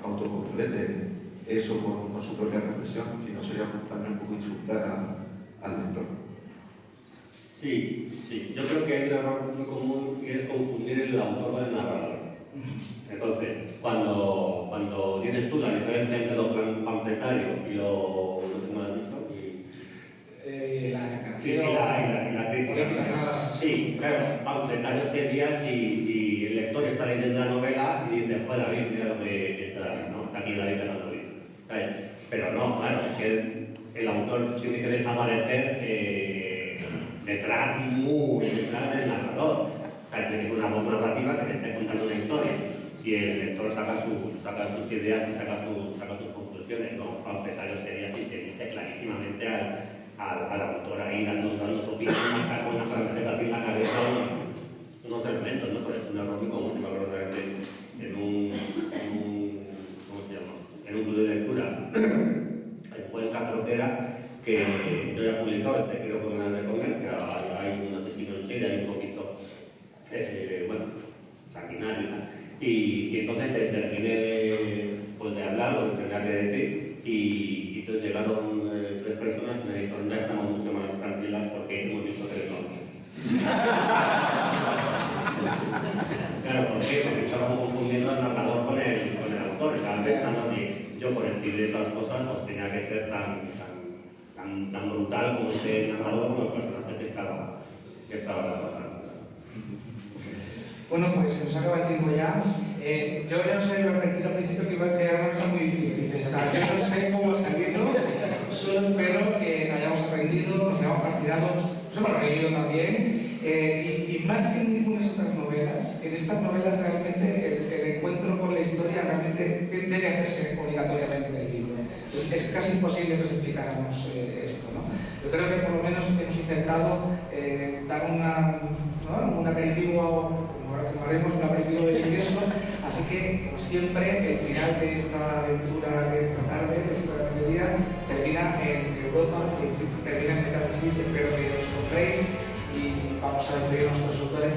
autocomplete eso con su propia reflexión, si no sería también un poco insultar al lector. Sí, yo creo que hay un error muy común y es confundir el autor con el narrador. Entonces, cuando dices tú la diferencia entre lo panfletario y lo que has dicho, la crítica. Sí, claro, panfletario sería si el lector está leyendo la novela y dice, joder, David, mira lo que está David, ¿no? Aquí David pegando el libro. Pero no, claro, es que el autor tiene que desaparecer muy detrás del narrador. O sea, tiene que ser una voz narrativa que te esté contando una historia. Si el lector saca sus ideas y saca sus conclusiones, no, panfletario sería si se dice clarísimamente al autor ahí dando su opinión, saca una frase de en la cabeza unos elementos, ¿no? Pero es un error muy común. Me acuerdo una vez en un ¿cómo se llama? En un club de lectura en Cuenca, creo que era, que yo ya he publicado, te quiero poner de comer, que hay un asesino en serie, hay un poquito, bueno, sanguinario y tal. Y entonces terminé de hablar lo que tenía que decir y entonces llegaron 3 personas y me dijeron, ya estamos mucho más tranquilas porque hemos visto 3 nombres. Claro, ¿por qué? Porque estábamos confundiendo al narrador con el autor. Estaban pensando que yo por escribir esas cosas pues tenía que ser tan brutal como ese narrador, como el personaje que estaba tratando. Bueno, pues se nos acaba el tiempo ya. Yo ya os había advertido al principio que era una cosa muy difícil esta. Yo no sé cómo ha salido, solo espero que hayamos aprendido, nos hayamos fascinado, nos hemos reído también. Y más que en ninguna de otras novelas, en estas novelas realmente el encuentro con la historia realmente debe hacerse obligatoriamente en el libro. Es casi imposible que os explicáramos esto, ¿no? Yo creo que por lo menos hemos intentado dar un aperitivo, como haremos, un aperitivo delicioso, así que, como siempre, el final de esta aventura de esta tarde, de esta mediodía, termina en Europa, termina en Metástasis. Espero que os compréis y vamos a despedir a nuestros autores.